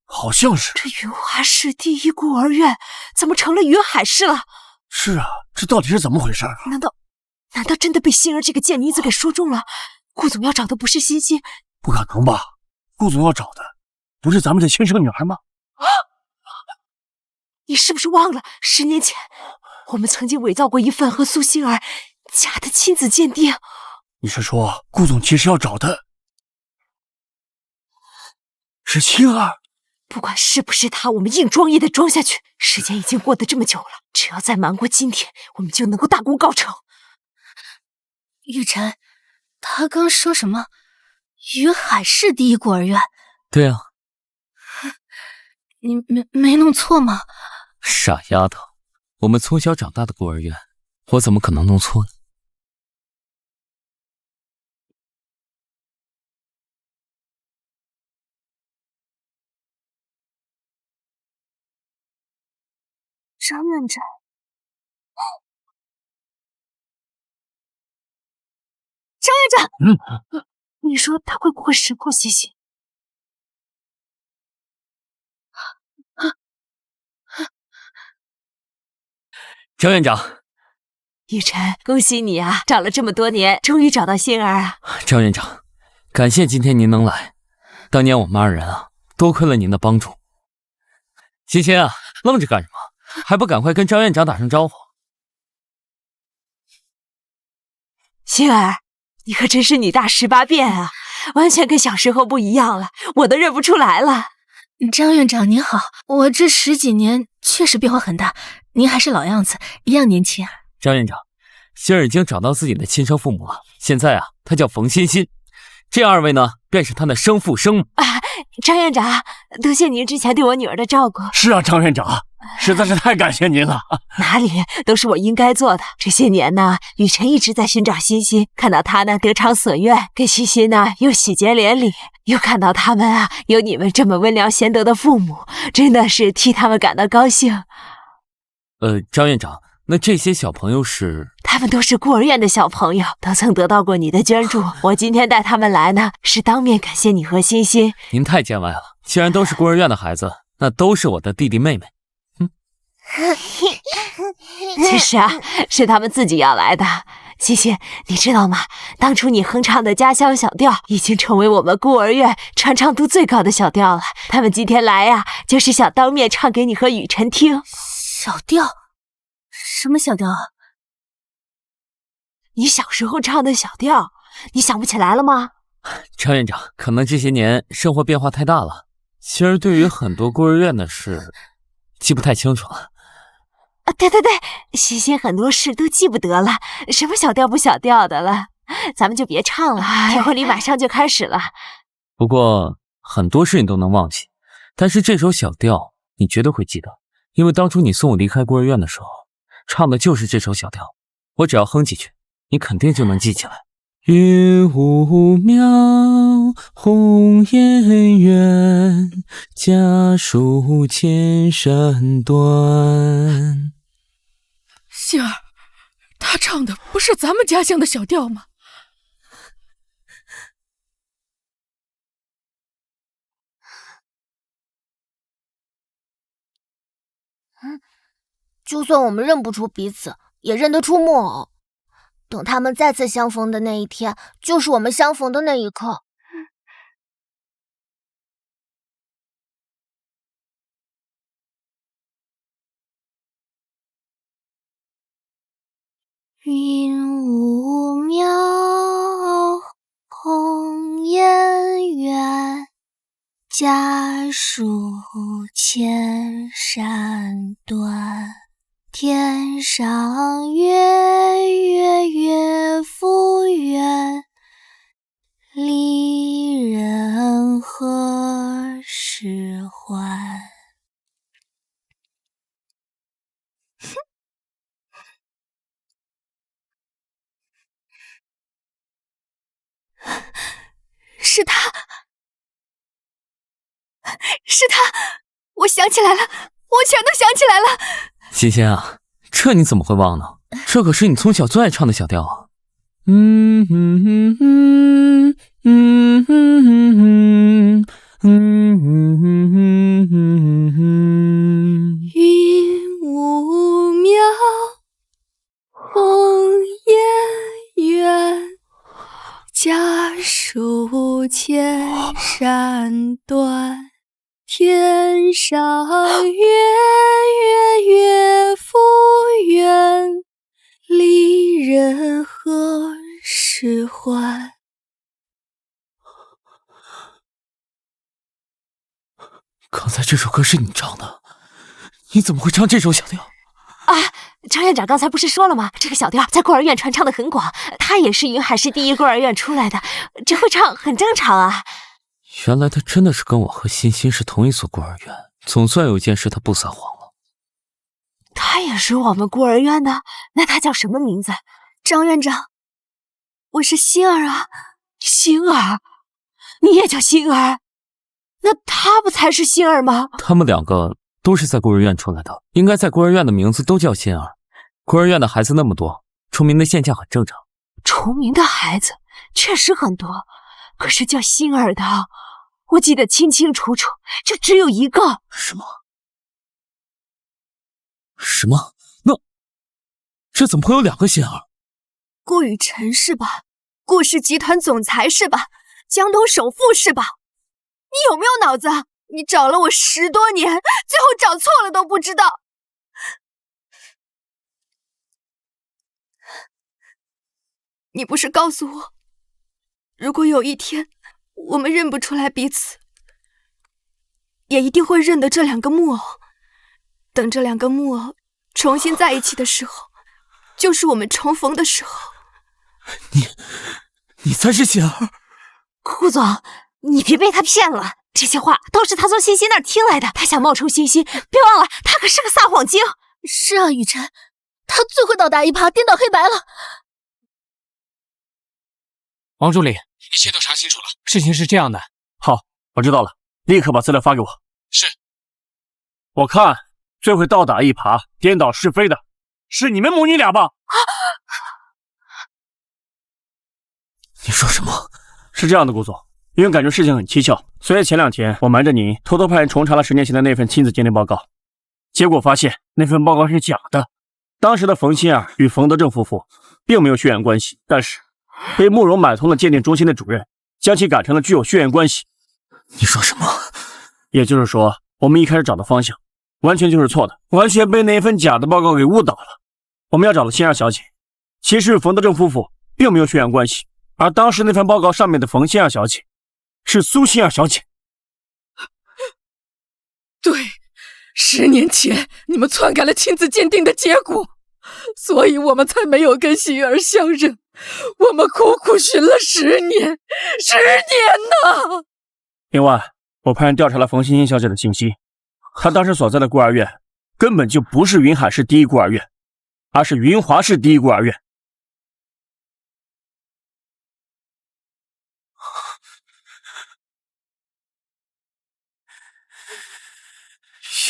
Speaker 4: 好像是。
Speaker 5: 这云华市第一孤儿院怎么成了云海市了？
Speaker 4: 是啊，这到底是怎么回事啊？
Speaker 5: 难道真的被欣儿这个贱女子给说中了？顾总要找的不是欣欣？
Speaker 4: 不可能吧？顾总要找的不是咱们的亲生女儿吗？
Speaker 5: 你是不是忘了10年前我们曾经伪造过一份和苏欣儿假的亲子鉴定？
Speaker 4: 你是说顾总其实要找的是欣儿？
Speaker 5: 不管是不是他，我们硬装也得装下去。时间已经过得这么久了，只要再瞒过今天，我们就能够大功告成。
Speaker 6: 玉晨，他刚说什么？云海市第一孤儿院？
Speaker 3: 对啊，
Speaker 6: 你没弄错吗？
Speaker 3: 傻丫头，我们从小长大的孤儿院，我怎么可能弄错呢？
Speaker 2: 张院长，张院长，你说他会不会识破欣欣？
Speaker 3: 张院长，
Speaker 5: 雨晨，恭喜你啊，找了这么多年，终于找到欣儿啊！
Speaker 3: 张院长，感谢今天您能来。当年我们二人啊，多亏了您的帮助。欣欣啊，愣着干什么？还不赶快跟张院长打声招呼？
Speaker 5: 欣儿，你可真是女大18变啊，完全跟小时候不一样了，我都认不出来了。
Speaker 6: 张院长您好，我这10几年确实变化很大，您还是老样子，一样年轻啊。
Speaker 3: 张院长，欣儿已经找到自己的亲生父母了，现在啊，她叫冯欣欣，这二位呢，便是她的生父生母。
Speaker 5: 张院长，多谢您之前对我女儿的照顾。
Speaker 4: 是啊，张院长，实在是太感谢您了。
Speaker 5: 哪里，都是我应该做的。这些年呢，雨晨一直在寻找欣欣，看到她呢得偿所愿，给欣欣呢又喜结连理，又看到他们啊有你们这么温良贤德的父母，真的是替他们感到高兴。
Speaker 3: 张院长，那这些小朋友是？
Speaker 5: 他们都是孤儿院的小朋友，都曾得到过你的捐助。我今天带他们来呢，是当面感谢你和欣欣。
Speaker 3: 您太见外了，既然都是孤儿院的孩子，那都是我的弟弟妹妹。
Speaker 5: 其实啊，是他们自己要来的。欣欣，你知道吗？当初你哼唱的家乡小调，已经成为我们孤儿院传唱度最高的小调了。他们今天来呀，就是想当面唱给你和雨晨听。
Speaker 6: 小调？什么小调啊？
Speaker 5: 你小时候唱的小调，你想不起来了吗？
Speaker 3: 张院长，可能这些年生活变化太大了，欣儿对于很多孤儿院的事记不太清楚了。
Speaker 5: 对，欣欣很多事都记不得了，什么小调不小调的了，咱们就别唱了，天婚礼马上就开始了。
Speaker 3: 不过很多事你都能忘记，但是这首小调你绝对会记得，因为当初你送我离开孤儿院的时候，唱的就是这首小调，我只要哼几句，你肯定就能记起来。云雾渺，红颜远，家书千山断。
Speaker 7: 杏儿，他唱的不是咱们家乡的小调吗？
Speaker 1: 就算我们认不出彼此，也认得出木偶。等他们再次相逢的那一天，就是我们相逢的那一刻。云雾渺，红颜远，家书千山断。天上月，月月复圆，离人何时还？
Speaker 2: 是他，是他！我想起来了，我全都想起来了。
Speaker 3: 欣欣啊，这你怎么会忘呢？这可是你从小最爱唱的小调啊！
Speaker 2: 云雾渺，红颜远，家书千山断。天上月，月月复圆，离人何时还？
Speaker 3: 刚才这首歌是你唱的，你怎么会唱这首小调？
Speaker 5: 啊，张院长刚才不是说了吗？这个小调在孤儿院传唱的很广，他也是云海市第一孤儿院出来的，这会唱很正常啊。
Speaker 3: 原来他真的是跟我和欣欣是同一所孤儿院，总算有件事他不撒谎了。
Speaker 5: 他也是我们孤儿院的？那他叫什么名字？
Speaker 2: 张院长，我是欣儿啊。
Speaker 5: 欣儿？你也叫欣儿？那他不才是欣儿吗？
Speaker 3: 他们两个都是在孤儿院出来的，应该在孤儿院的名字都叫欣儿。孤儿院的孩子那么多，出名的现象很正常。
Speaker 5: 出名的孩子确实很多，可是叫欣儿的，我记得清清楚楚，就只有一个。
Speaker 3: 什么？什么？那这怎么会有两个欣儿？
Speaker 2: 顾雨辰是吧？顾氏集团总裁是吧？江东首富是吧？你有没有脑子？你找了我10多年，最后找错了都不知道。你不是告诉我，如果有一天我们认不出来彼此，也一定会认得这两个木偶。等这两个木偶重新在一起的时候，就是我们重逢的时候。
Speaker 3: 你才是欣儿。
Speaker 5: 顾总，你别被他骗了，这些话都是他从欣欣那儿听来的。他想冒充欣欣，别忘了他可是个撒谎精。
Speaker 6: 是啊，雨辰，他最会倒打一耙，颠倒黑白了。
Speaker 8: 王助理，一切都查清楚了，事情是这样的。
Speaker 4: 好，我知道了，立刻把资料发给我。
Speaker 8: 是。
Speaker 4: 我看最会倒打一耙、颠倒是非的是你们母女俩吧？
Speaker 3: 你说什么？
Speaker 4: 是这样的，顾总，因为感觉事情很蹊跷，所以前2天我瞒着你，偷偷派人重查了10年前的那份亲子鉴定报告，结果发现那份报告是假的。当时的冯欣儿与冯德正夫妇并没有血缘关系，但是被慕容买通了鉴定中心的主任，将其改成了具有血缘关系。
Speaker 3: 你说什么？
Speaker 4: 也就是说，我们一开始找的方向完全就是错的，完全被那份假的报告给误导了。我们要找的欣儿小姐，其实与冯德正夫妇并没有血缘关系，而当时那份报告上面的冯欣儿小姐是苏欣儿小姐。
Speaker 7: 对，10年前你们篡改了亲子鉴定的结果，所以我们才没有跟欣儿相认。我们苦苦寻了10年，10年呐！
Speaker 4: 另外，我派人调查了冯欣欣小姐的信息，她当时所在的孤儿院根本就不是云海市第一孤儿院，而是云华市第一孤儿院。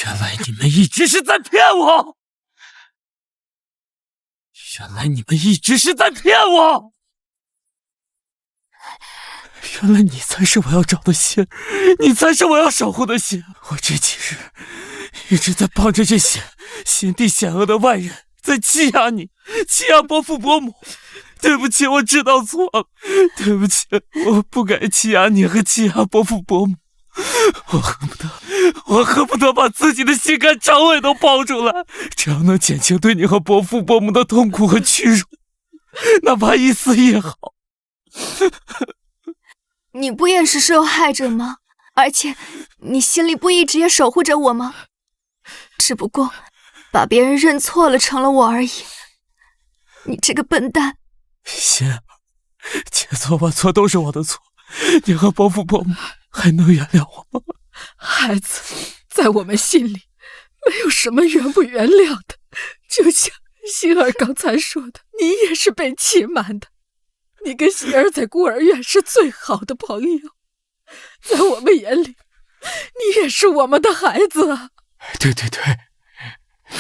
Speaker 3: 原来你们一直是在骗我！原来你们一直是在骗我！原来你才是我要找的欣儿，你才是我要守护的欣儿。我这几日一直在帮着这些心地险恶的外人在欺压你，欺压伯父伯母。对不起，我知道错了。对不起，我不该欺压你和欺压伯父伯母。我恨不得把自己的心肝肠胃都抛出来，这样能减轻对你和伯父伯母的痛苦和屈辱，哪怕一丝也好。
Speaker 2: 你不也是受害者吗？而且你心里不一直也守护着我吗？只不过把别人认错了成了我而已。你这个笨蛋！
Speaker 3: 心儿，千错万错都是我的错，你和伯父伯母还能原谅我吗？
Speaker 7: 孩子，在我们心里没有什么原不原谅的，就像心儿刚才说的，你也是被欺瞒的。你跟心儿在孤儿院是最好的朋友，在我们眼里，你也是我们的孩子啊。
Speaker 8: 对，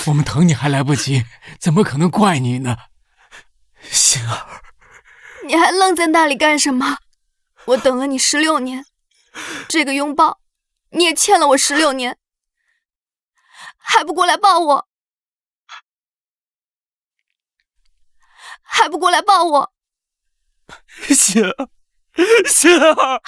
Speaker 8: 我们疼你还来不及，怎么可能怪你呢？
Speaker 3: 心儿，
Speaker 2: 你还愣在那里干什么？我等了你16年，这个拥抱你也欠了我16年，还不过来抱我？还不过来抱我？
Speaker 3: 心儿，心儿。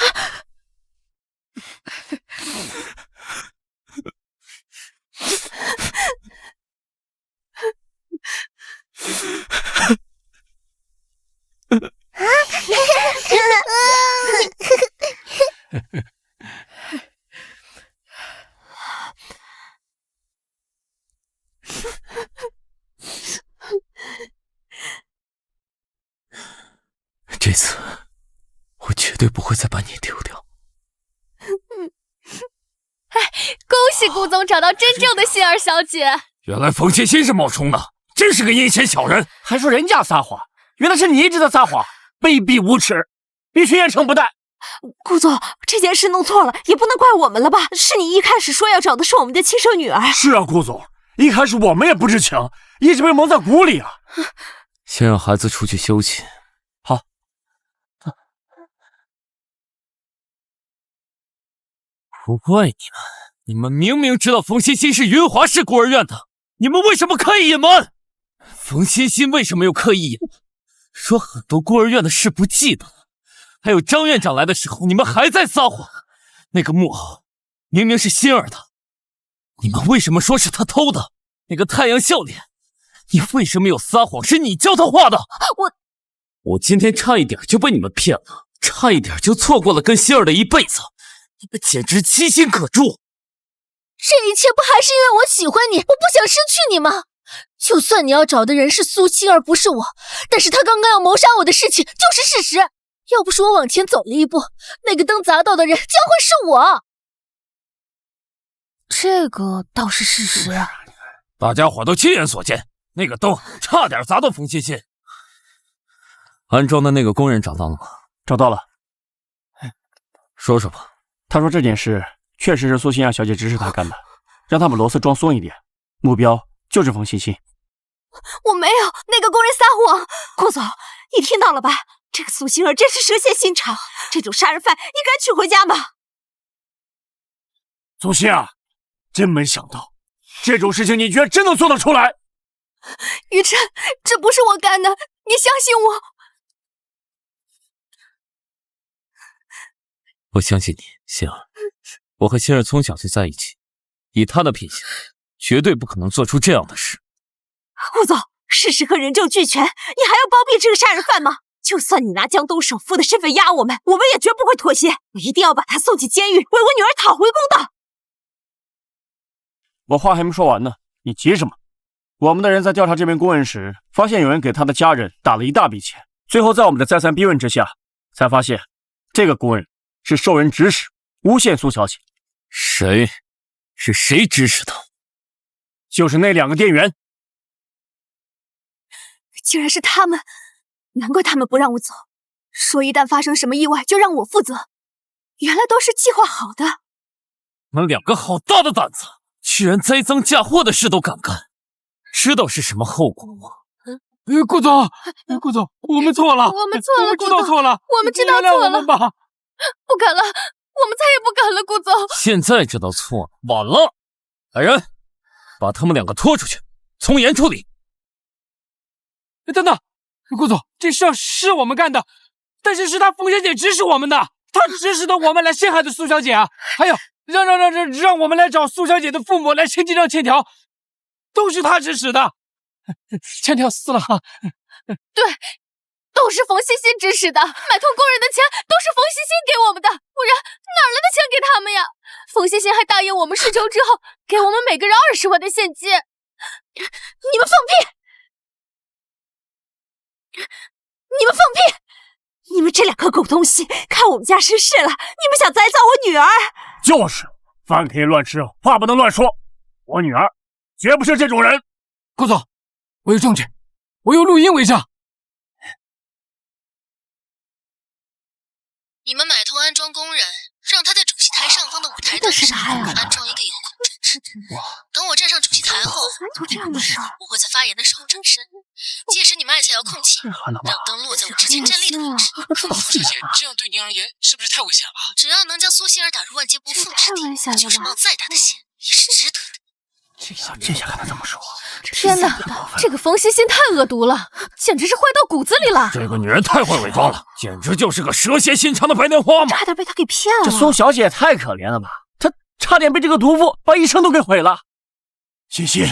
Speaker 3: 这次我绝对不会再把你丢掉。
Speaker 1: 恭喜顾总找到真正的心儿小姐。
Speaker 3: 原来冯欣欣是冒充的，真是个阴险小人，
Speaker 4: 还说人家撒谎，原来是你一直在撒谎，卑鄙无耻，必须严惩不贷。
Speaker 5: 顾总，这件事弄错了，也不能怪我们了吧？是你一开始说要找的是我们的亲生女儿。
Speaker 4: 是啊，顾总，一开始我们也不知情，一直被蒙在鼓里啊。
Speaker 3: 先让孩子出去休息。
Speaker 4: 好。
Speaker 3: 不怪你们明明知道冯欣欣是云华市孤儿院的，你们为什么刻意隐瞒？冯欣欣为什么又刻意隐瞒？说很多孤儿院的事不记得了，还有张院长来的时候，你们还在撒谎。那个木偶明明是欣儿的，你们为什么说是他偷的？那个太阳笑脸，你为什么又撒谎？是你教他画的。我今天差一点就被你们骗了，差一点就错过了跟欣儿的一辈子。你们简直其心可诛！
Speaker 6: 这一切不还是因为我喜欢你，我不想失去你吗？就算你要找的人是苏欣儿，不是我，但是他刚刚要谋杀我的事情就是事实。要不是我往前走了一步，那个灯砸到的人将会是我。这个倒是事实啊。
Speaker 3: 大家伙都亲眼所见，那个灯差点砸到冯欣欣。安装的那个工人找到了吗？
Speaker 4: 找到了。
Speaker 3: 说说吧。
Speaker 4: 他说这件事确实是苏欣亚小姐指使他干的，让他把螺丝装松一点，目标就是冯欣欣。
Speaker 2: 我没有，那个工人撒谎。
Speaker 5: 顾总，你听到了吧？这个苏欣儿真是蛇蝎心肠，这种杀人犯应该娶回家吗？
Speaker 4: 苏欣啊，真没想到，这种事情你居然真能做得出来。
Speaker 2: 雨辰，这不是我干的，你相信我。
Speaker 3: 我相信你，欣儿。我和欣儿从小就在一起，以她的品行，绝对不可能做出这样的事。
Speaker 5: 顾总，事实和人证俱全，你还要包庇这个杀人犯吗？就算你拿江东首富的身份压我们也绝不会妥协。我一定要把他送进监狱，为我女儿讨回公道。
Speaker 4: 我话还没说完呢，你急什么？我们的人在调查这名工人时，发现有人给他的家人打了一大笔钱，最后在我们的再三逼问之下，才发现这个工人是受人指使诬陷苏小姐。
Speaker 3: 谁？是谁指使的？
Speaker 4: 就是那2个店员。
Speaker 2: 竟然是他们，难怪他们不让我走，说一旦发生什么意外就让我负责。原来都是计划好的。
Speaker 3: 你们2个好大的胆子，居然栽赃嫁祸的事都敢干，知道是什么后果吗？
Speaker 8: 顾总，顾总，我们错了，
Speaker 1: 我们错了，
Speaker 8: 我们知道错了，
Speaker 1: 我们知道错了，
Speaker 8: 我们吧。
Speaker 1: 不敢了，我们再也不敢了，顾总。
Speaker 3: 现在知道错了，晚了。来人，把他们2个拖出去。从严处理。
Speaker 8: 等等，顾总，这事是我们干的，但是是他冯小姐指使我们的，她指使的我们来陷害的苏小姐啊！还有，让我们来找苏小姐的父母来签这张欠条，都是她指使的。欠条撕了哈。
Speaker 1: 对，都是冯欣欣指使的，买通工人的钱都是冯欣欣给我们的，不然哪来的钱给他们呀？冯欣欣还答应我们试球之后给我们每个人20万的现金。你们放屁！你们放屁！
Speaker 5: 你们这两个狗东西，看我们家失势了，你们想宰走我女儿？
Speaker 4: 就是，饭可以乱吃，话不能乱说。我女儿绝不是这种人。
Speaker 8: 顾总，我有证据，我有录音为证。
Speaker 6: 你们买通安装工人，让他在主席台上方的舞台灯上安装一个遥控装置。等我站上主席台后，我会在发言的时候转身，届时你们按下遥控器，让灯落在我之前站立的位置。
Speaker 8: 冯小姐，这样对您而言是不是太危险了？
Speaker 6: 只要能将苏欣儿打入万劫不复之地，就是冒再大的险也是值得的。
Speaker 4: 这下看他这么说，
Speaker 1: 天哪，这个冯欣欣太恶毒了，简直是坏到骨子里了。
Speaker 3: 这个女人太会伪装了，简直就是个蛇蝎心肠的白莲花嘛！
Speaker 5: 差点被他给骗了。
Speaker 4: 这苏小姐也太可怜了吧，她差点被这个毒妇把一生都给毁了。欣欣，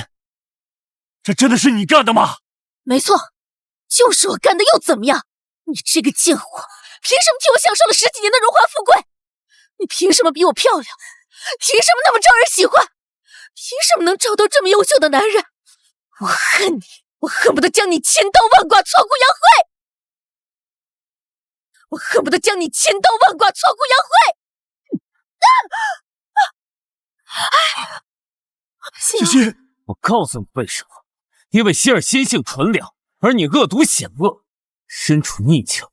Speaker 4: 这真的是你干的吗？
Speaker 6: 没错，就是我干的，又怎么样？你这个贱货，凭什么替我享受了10几年的荣华富贵？你凭什么比我漂亮？凭什么那么招人喜欢？凭什么能找到这么优秀的男人？我恨你，我恨不得将你千刀万剐，挫骨扬灰！我恨不得将你千刀万剐，挫骨扬灰！
Speaker 4: 欣欣，
Speaker 3: 我告诉你为什么？因为希尔心性纯良，而你恶毒险恶，身处逆境。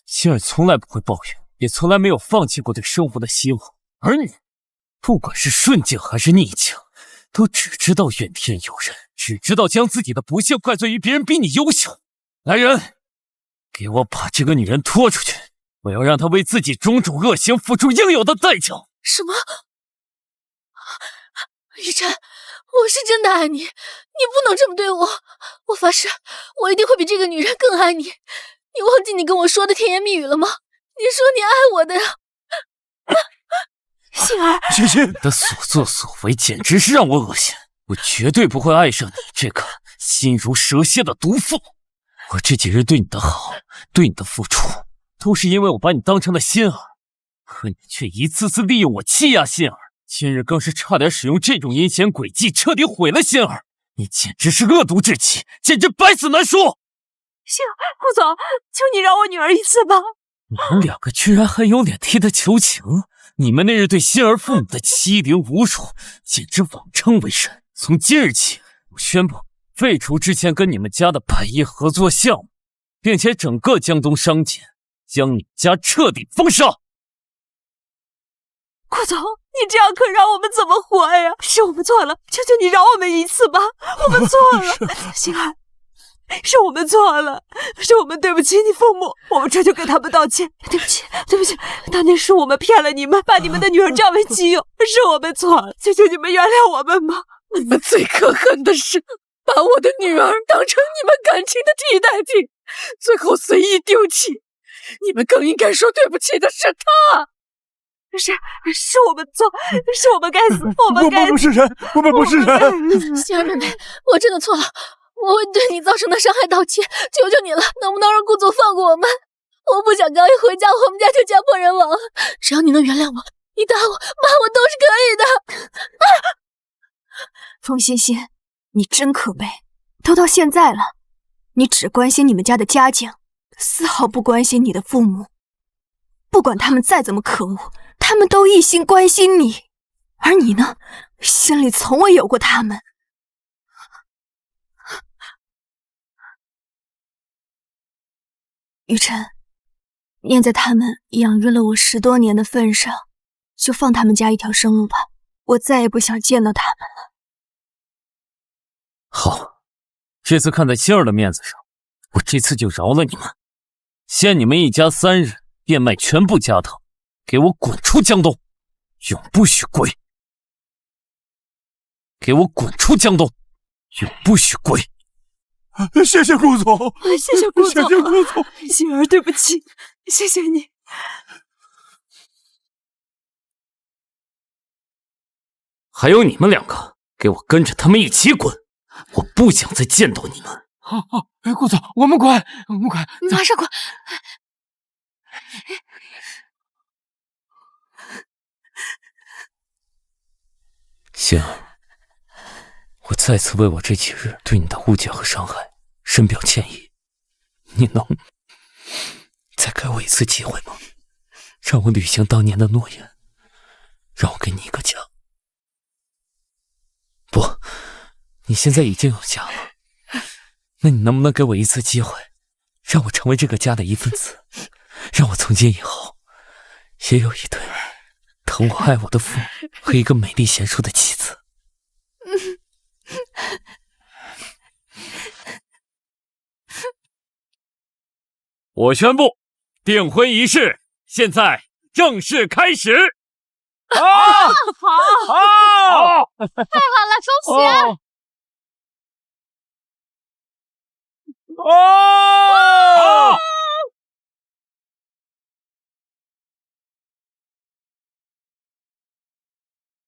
Speaker 3: 希尔从来不会抱怨，也从来没有放弃过对生活的希望，而你，不管是顺境还是逆境，都只知道怨天尤人，只知道将自己的不幸怪罪于别人比你优秀。来人，给我把这个女人拖出去，我要让她为自己种种恶行付出应有的代价。
Speaker 6: 什么？雨辰，我是真的爱你，你不能这么对我。我发誓，我一定会比这个女人更爱你。你忘记你跟我说的甜言蜜语了吗？你说你爱我的呀。
Speaker 5: 欣儿，
Speaker 4: 欣欣，
Speaker 3: 你的所作所为简直是让我恶心，我绝对不会爱上你这个心如蛇蝎的毒妇。我这几日对你的好，对你的付出，都是因为我把你当成了心儿，可你却一次次利用我欺压心儿，今日更是差点使用这种阴险诡计，彻底毁了心儿。你简直是恶毒至极，简直百死难说。
Speaker 5: 欣儿，顾总，求你饶我女儿一次吧。
Speaker 3: 你们两个居然还有脸替她求情？你们那日对欣儿父母的欺凌侮辱，简直妄称为神。从今日起，我宣布废除之前跟你们家的100亿合作项目，并且整个江东商界将你们家彻底封杀。
Speaker 5: 顾总，你这样可让我们怎么活呀？是我们错了，求求你饶我们一次吧，我们错了。欣儿，是我们错了，是我们对不起你父母，我们这就跟他们道歉。对不起，对不起，当年是我们骗了你们，把你们的女儿占为己有，是我们错了，求求你们原谅我们吧。
Speaker 7: 你们最可恨的是把我的女儿当成你们感情的替代品，最后随意丢弃。你们更应该说对不起的是他。
Speaker 5: 是我们错，是我们该死，我们
Speaker 4: 不是人，我们不是人。
Speaker 6: 欣儿妹妹，我真的错了，我会对你造成的伤害道歉，求求你了，能不能让顾总放过我们？我不想刚一回家，我们家就家破人亡了。只要你能原谅我，你打我、骂我都是可以的。
Speaker 2: 冯欣欣，你真可悲，都到现在了，你只关心你们家的家境，丝毫不关心你的父母。不管他们再怎么可恶，他们都一心关心你，而你呢，心里从未有过他们。雨辰，念在他们养育了我10多年的份上，就放他们家一条生路吧，我再也不想见到他们了。
Speaker 3: 好，这次看在欣儿的面子上，我这次就饶了你们，限你们一家3日变卖全部家当，给我滚出江东，永不许归！给我滚出江东！永不许跪。
Speaker 4: 谢谢顾总，
Speaker 5: 谢谢顾总，
Speaker 4: 谢谢顾总，
Speaker 5: 星儿对不起，谢谢你。
Speaker 3: 还有你们两个，给我跟着他们一起滚！我不想再见到你们。
Speaker 8: 好，顾总，我们滚，
Speaker 6: 马上滚！
Speaker 3: 星儿，我再次为我这几日对你的误解和伤害深表歉意。你能再给我一次机会吗？让我履行当年的诺言，让我给你一个家。不，你现在已经有家了，那你能不能给我一次机会，让我成为这个家的一份子，让我从今以后也有一对疼我爱我的父母和一个美丽贤淑的妻子。我宣布，订婚仪式现在正式开始。
Speaker 1: 太好了，恭喜！